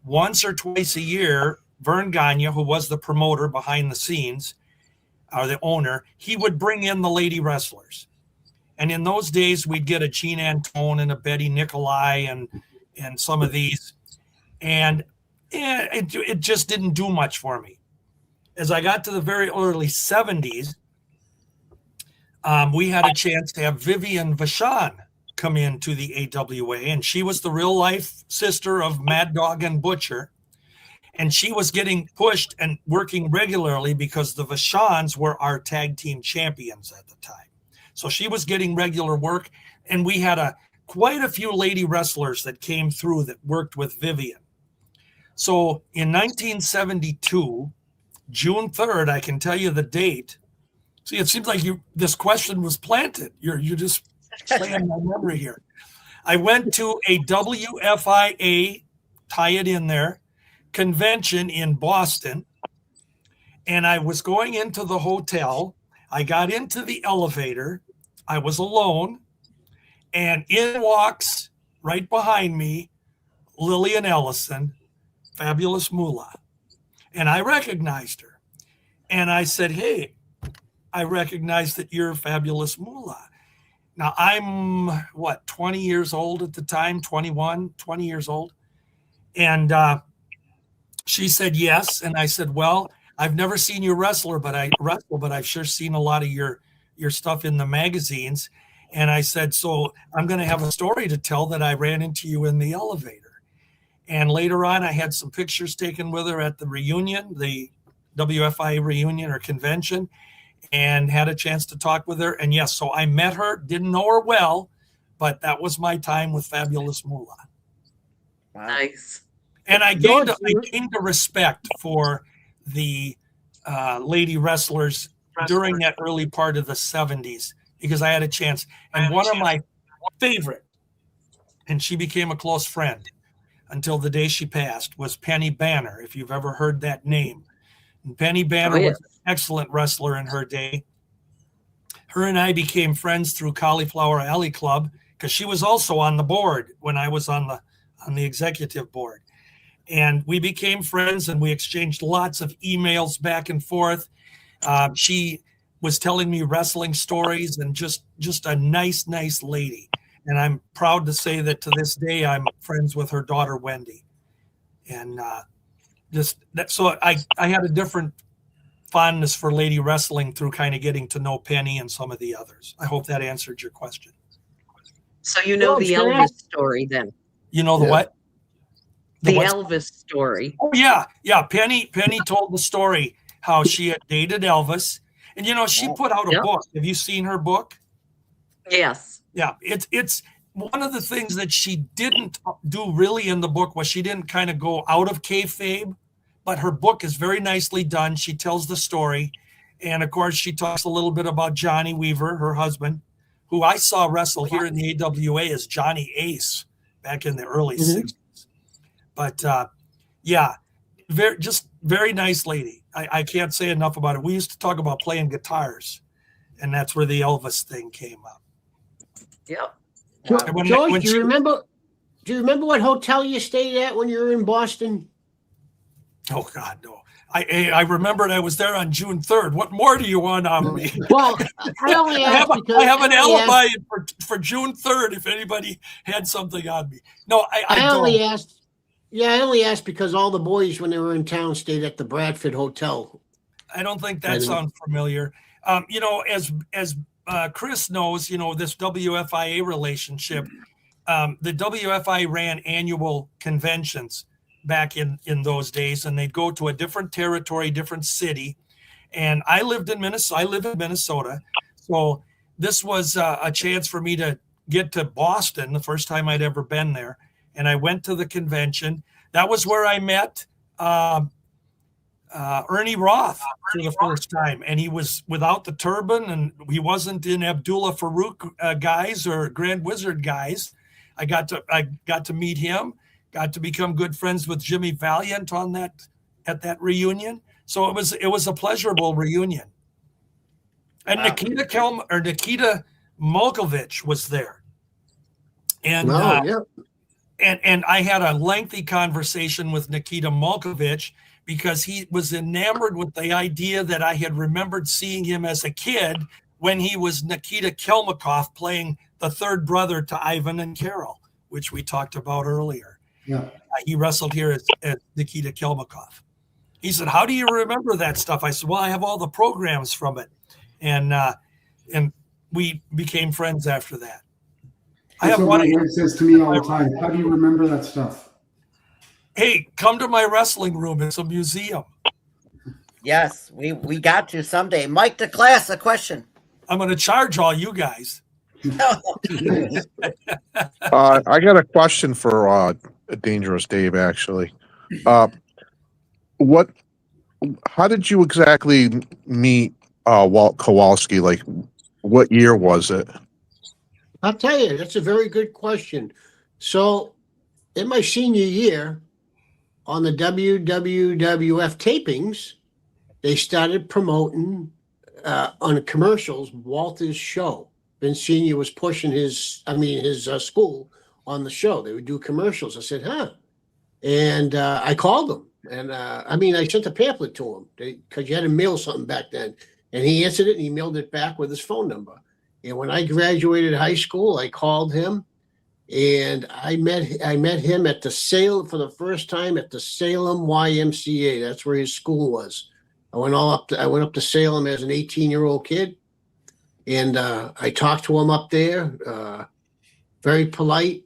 once or twice a year, Vern Gagne, who was the promoter behind the scenes, or the owner, he would bring in the lady wrestlers. And in those days, we'd get a Jean Antone and a Betty Nicolai and some of these. And it just didn't do much for me. As I got to the very early 70s, we had a chance to have Vivian Vachon come into the AWA, and she was the real life sister of Mad Dog and Butcher. And she was getting pushed and working regularly because the Vachons were our tag team champions at the time. So she was getting regular work, and we had quite a few lady wrestlers that came through that worked with Vivian. So in 1972, June 3rd, I can tell you the date. See, it seems like this question was planted. You're just playing my memory here. I went to a WFIA, tie it in there, convention in Boston, and I was going into the hotel. I got into the elevator. I was alone, and in walks right behind me Lillian Ellison, Fabulous Moolah, and I recognized her, and I said, "Hey, I recognize that you're Fabulous Moolah." Now I'm 20 years old at the time, 20 years old, and she said yes, and I said, "Well, I've never seen you wrestle, but I've sure seen a lot of your stuff in the magazines." And I said, "So I'm going to have a story to tell that I ran into you in the elevator." And later on, I had some pictures taken with her at the reunion, the WFIA reunion or convention, and had a chance to talk with her. And yes, so I met her, didn't know her well, but that was my time with Fabulous Moolah. Nice. And I gained a respect for the lady wrestlers during that early part of the 70s because I had a chance. And one of my favorite, and she became a close friend until the day she passed, was Penny Banner, if you've ever heard that name. And Penny Banner was an excellent wrestler in her day. Her and I became friends through Cauliflower Alley Club because she was also on the board when I was on the executive board. And we became friends and we exchanged lots of emails back and forth. She was telling me wrestling stories and just a nice lady. And I'm proud to say that to this day, I'm friends with her daughter, Wendy. And so I had a different fondness for lady wrestling through kind of getting to know Penny and some of the others. I hope that answered your question. So you know the Elvis story then? You know the what? The Elvis story. Oh yeah. Penny told the story how she had dated Elvis, and she put out a book. Have you seen her book? Yes. Yeah, it's one of the things that she didn't do really in the book was she didn't kind of go out of kayfabe, but her book is very nicely done. She tells the story, and of course she talks a little bit about Johnny Weaver, her husband, who I saw wrestle here in the AWA as Johnny Ace back in the early 60s. But very nice lady. I can't say enough about it. We used to talk about playing guitars, and that's where the Elvis thing came up. Yep. George, do you remember what hotel you stayed at when you were in Boston? Oh God, no. I remembered I was there on June 3rd. What more do you want on me? Well, I only asked I have an alibi for June 3rd if anybody had something on me. No, I only asked. Yeah, I only asked because all the boys, when they were in town, stayed at the Bradford Hotel. I don't think that sounds familiar. As Chris knows, this WFIA relationship, the WFIA ran annual conventions back in those days, and they'd go to a different territory, different city. And I lived in Minnesota. I live in Minnesota. So this was a chance for me to get to Boston, the first time I'd ever been there. And I went to the convention. That was where I met Ernie Roth for the first time. And he was without the turban, and he wasn't in Abdullah Farouk guys or Grand Wizard guys. I got to meet him, got to become good friends with Jimmy Valiant at that reunion. So it was a pleasurable reunion. And Nikita Molkovich was there. And and I had a lengthy conversation with Nikita Molkovich because he was enamored with the idea that I had remembered seeing him as a kid when he was Nikita Kelmakov playing the third brother to Ivan and Carol, which we talked about earlier. Yeah. He wrestled here as Nikita Kelmakov. He said, "How do you remember that stuff?" I said, "Well, I have all the programs from it." And we became friends after that. That's what my dad says to me all the time. How do you remember that stuff? Hey, come to my wrestling room. It's a museum. Yes, we got to someday. Mike the Class, a question. I'm going to charge all you guys. I got a question for Dangerous Dave, actually. How did you exactly meet Walt Kowalski? Like, what year was it? I'll tell you, that's a very good question. So, in my senior year, on the WWF tapings, they started promoting on commercials Walter's show. Vince Sr. was pushing his school on the show. They would do commercials. I said, huh? And I called him. And I sent a pamphlet to him because you had to mail something back then. And he answered it and he mailed it back with his phone number. And when I graduated high school, I called him and I met him at for the first time at the Salem YMCA. That's where his school was. I went up to Salem as an 18-year-old kid. And I talked to him up there, very polite.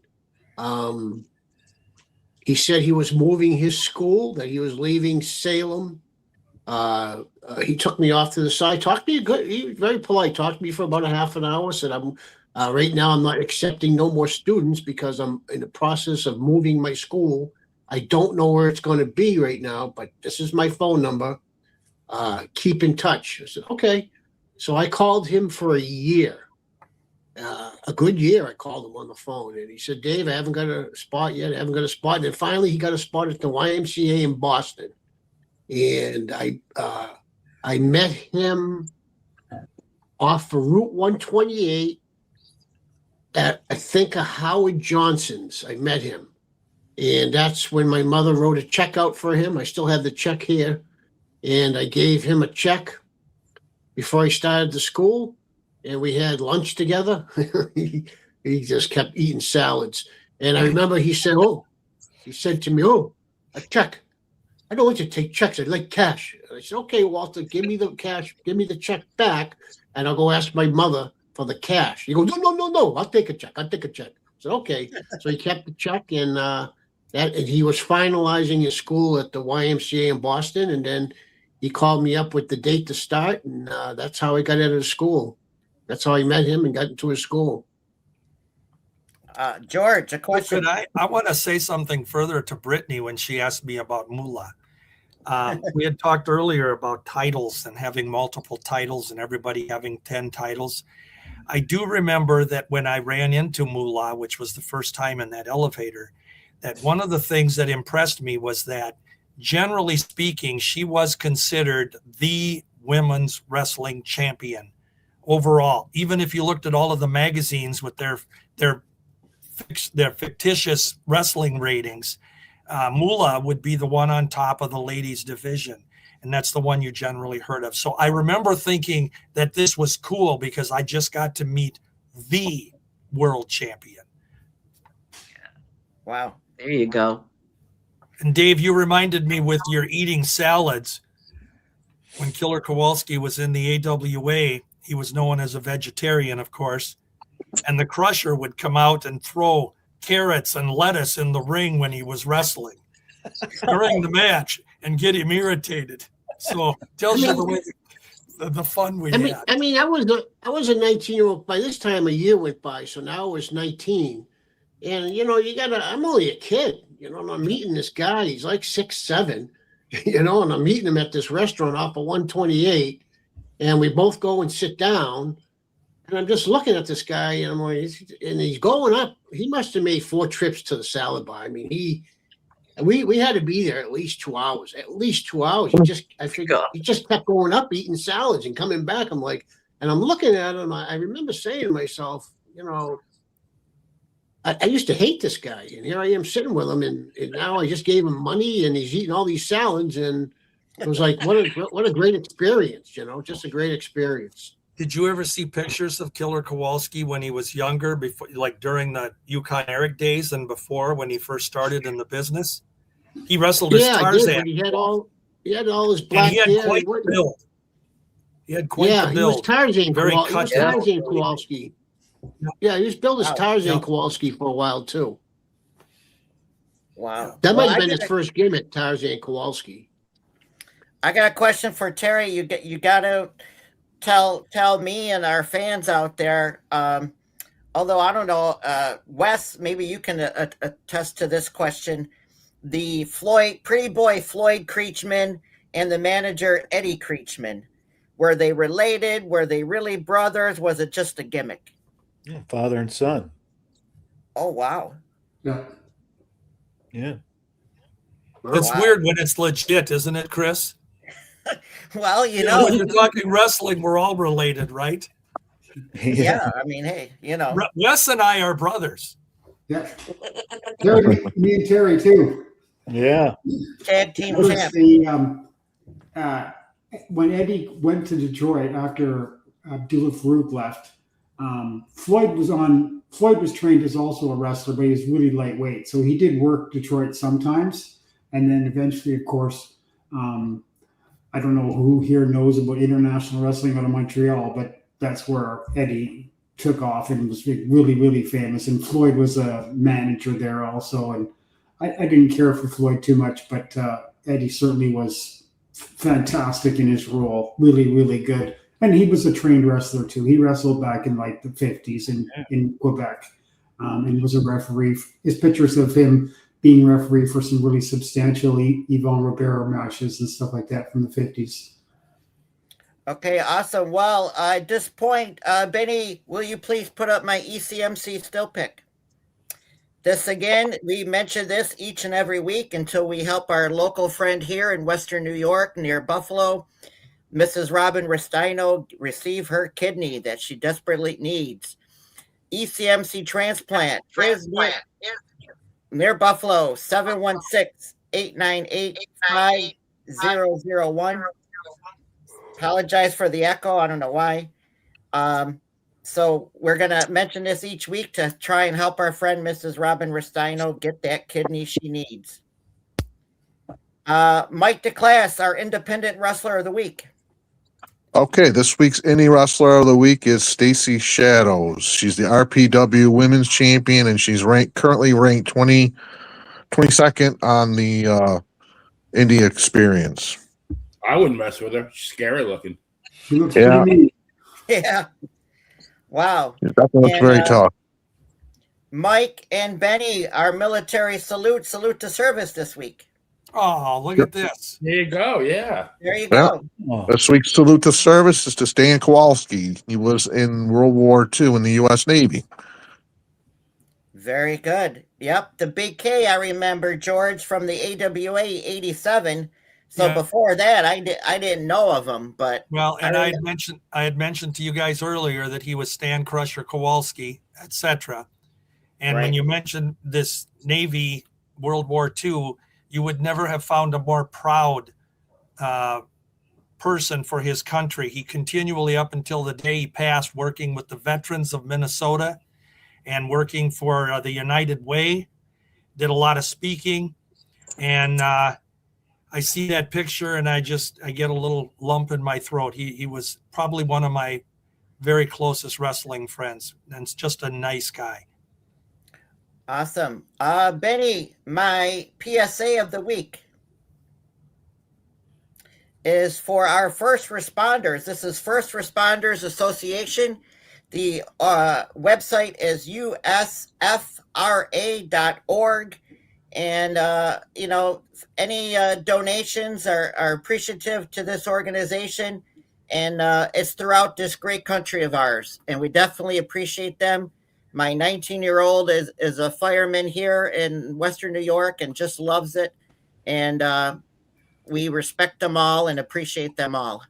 He said he was moving his school, that he was leaving Salem. He took me off to the side, talked to me good. He was very polite, talked to me for about a half an hour, said, right now I'm not accepting no more students because I'm in the process of moving my school. I don't know where it's going to be right now, but this is my phone number. Keep in touch. I said, okay. So I called him for a year, a good year. I called him on the phone and he said, Dave, I haven't got a spot yet. And then finally he got a spot at the YMCA in Boston. And I met him off of Route 128 at, I think, a Howard Johnson's. I met him. And that's when my mother wrote a check out for him. I still have the check here. And I gave him a check before he started the school. And we had lunch together. He just kept eating salads. And I remember he said to me, a check. I don't want you to take checks. I'd like cash. And I said, okay, Walter, give me the cash. Give me the check back. And I'll go ask my mother for the cash. He goes, no. I'll take a check. I said, okay. So he kept the check and he was finalizing his school at the YMCA in Boston. And then he called me up with the date to start. And that's how I got out of the school. That's how I met him and got into his school. George, a question. I want to say something further to Brittany when she asked me about Moolah. We had talked earlier about titles and having multiple titles and everybody having 10 titles. I do remember that when I ran into Moolah, which was the first time in that elevator, that one of the things that impressed me was that, generally speaking, she was considered the women's wrestling champion overall. Even if you looked at all of the magazines with their fictitious wrestling ratings, Moolah would be the one on top of the ladies division. And that's the one you generally heard of. So I remember thinking that this was cool because I just got to meet the world champion. Wow. There you go. And Dave, you reminded me with your eating salads. When Killer Kowalski was in the AWA, he was known as a vegetarian, of course. And the Crusher would come out and throw carrots and lettuce in the ring when he was wrestling during the match and get him irritated. So tells you the fun we I mean, had. I was a 19-year-old. By this time, a year went by, so now I was 19. And I'm only a kid, and I'm meeting this guy. He's like 6'7", and I'm meeting him at this restaurant off of 128, and we both go and sit down. And I'm just looking at this guy, and I'm like, and he's going up. He must have made 4 trips to the salad bar. I mean, we had to be there at least 2 hours. At least 2 hours. I figured he just kept going up, eating salads, and coming back. I'm like, and I'm looking at him. I remember saying to myself, I used to hate this guy, and here I am sitting with him, and now I just gave him money, and he's eating all these salads, and it was like, what a great experience, just a great experience. Did you ever see pictures of Killer Kowalski when he was younger, before, like during the Yukon Eric days and before, when he first started in the business? He wrestled as Tarzan. I did, but he had all his black hair. He had quite the build. He had quite the build. He was Tarzan. Very He was cut Tarzan Kowalski. Yeah, he was billed as Tarzan Kowalski for a while too. Wow, that might have been his first gimmick, Tarzan Kowalski. I got a question for Terry. You got to tell me and our fans out there. Although I don't know, Wes, maybe you can attest to this question. The pretty boy Floyd Creechman and the manager Eddie Creechman, were they related? Were they really brothers? Was it just a gimmick? Yeah, father and son. Oh, wow. Yeah. Yeah. It's weird when it's legit, isn't it, Chris? Well, when you're talking wrestling, we're all related, right? Yeah, I mean, hey, Wes and I are brothers. Yeah. Terry, me and Terry too. Yeah. Tag team champ. When Eddie went to Detroit after Abdullah Farouk left, Floyd was trained as also a wrestler, but he was really lightweight. So he did work Detroit sometimes. And then eventually, of course, I don't know who here knows about international wrestling out of Montreal, but that's where Eddie took off and was really, really famous. And Floyd was a manager there also. And I didn't care for Floyd too much, but Eddie certainly was fantastic in his role. Really, really good. And he was a trained wrestler too. He wrestled back in like the 50s in Quebec and was a referee. His pictures of him being referee for some really substantial Yvonne Ribeiro matches and stuff like that from the 50s. Okay, awesome. Well, at this point, Benny, will you please put up my ECMC still pick? This again, we mention this each and every week until we help our local friend here in Western New York near Buffalo, Mrs. Robin Restaino, receive her kidney that she desperately needs. ECMC transplant is near Buffalo, 716-898-5001. Apologize for the echo. I don't know why. So we're going to mention this each week to try and help our friend, Mrs. Robin Restaino, get that kidney she needs. Mike DeClass, our independent wrestler of the week. Okay, this week's Indie Wrestler of the Week is Stacy Shadows. She's the RPW Women's Champion, and she's currently ranked 22nd on the Indie Experience. I wouldn't mess with her. She's scary looking. She looks pretty. Yeah. Wow. She definitely looks very tough. Mike and Benny, our military salute to service this week. Oh, look at this. There you go. Yeah. There you go. This week's salute to service is to Stan Kowalski. He was in World War II in the U.S. Navy. Very good. Yep. The Big K, I remember, George, from the AWA 87. So before that, I didn't know of him, but I had mentioned to you guys earlier that he was Stan Crusher Kowalski, etc. And when you mentioned this Navy World War II, you would never have found a more proud person for his country. He continually, up until the day he passed, working with the veterans of Minnesota and working for the United Way, did a lot of speaking. And I see that picture and I get a little lump in my throat. He was probably one of my very closest wrestling friends, and it's just a nice guy. Awesome. Benny, my PSA of the week is for our first responders. This is First Responders Association. The website is usfra.org. And, you know, any donations are appreciative to this organization. And it's throughout this great country of ours. And we definitely appreciate them. My 19-year-old is a fireman here in Western New York and just loves it. And we respect them all and appreciate them all.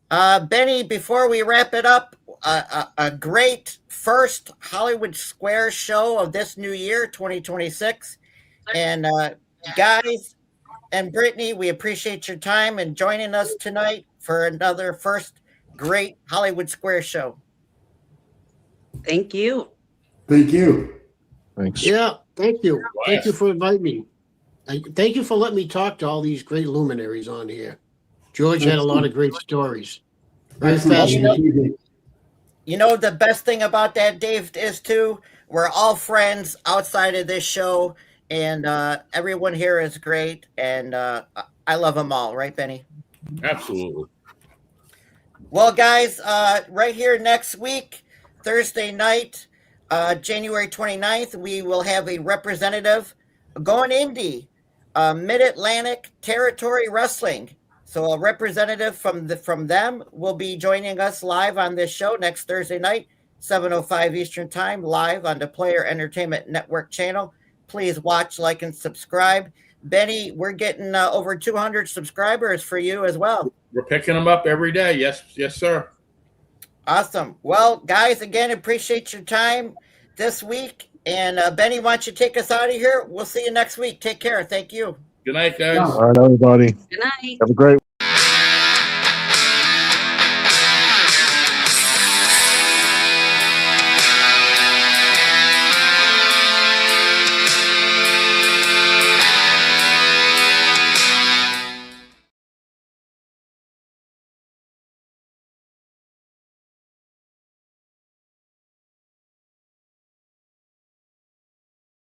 Benny, before we wrap it up, a great first Hollywood Square show of this new year, 2026. And guys and Brittany, we appreciate your time and joining us tonight for another first great Hollywood Square show. Thank you. Thank you. Thanks. Yeah, thank you. Thank you for inviting me. Thank you for letting me talk to all these great luminaries on here. George had a lot of great stories. Very fascinating. You know, the best thing about that, Dave, is too, we're all friends outside of this show, and everyone here is great, and I love them all. Right, Benny? Absolutely. Well, guys, right here next week, Thursday night, January 29th, we will have a representative going indie, Mid-Atlantic Territory Wrestling. So a representative from them will be joining us live on this show next Thursday night, 7:05 Eastern Time, live on the Player Entertainment Network channel. Please watch, like, and subscribe. Benny, we're getting over 200 subscribers for you as well. We're picking them up every day. Yes, sir. Awesome. Well, guys, again, appreciate your time this week. And Benny, why don't you take us out of here? We'll see you next week. Take care. Thank you. Good night, guys. All right, everybody. Good night. Have a great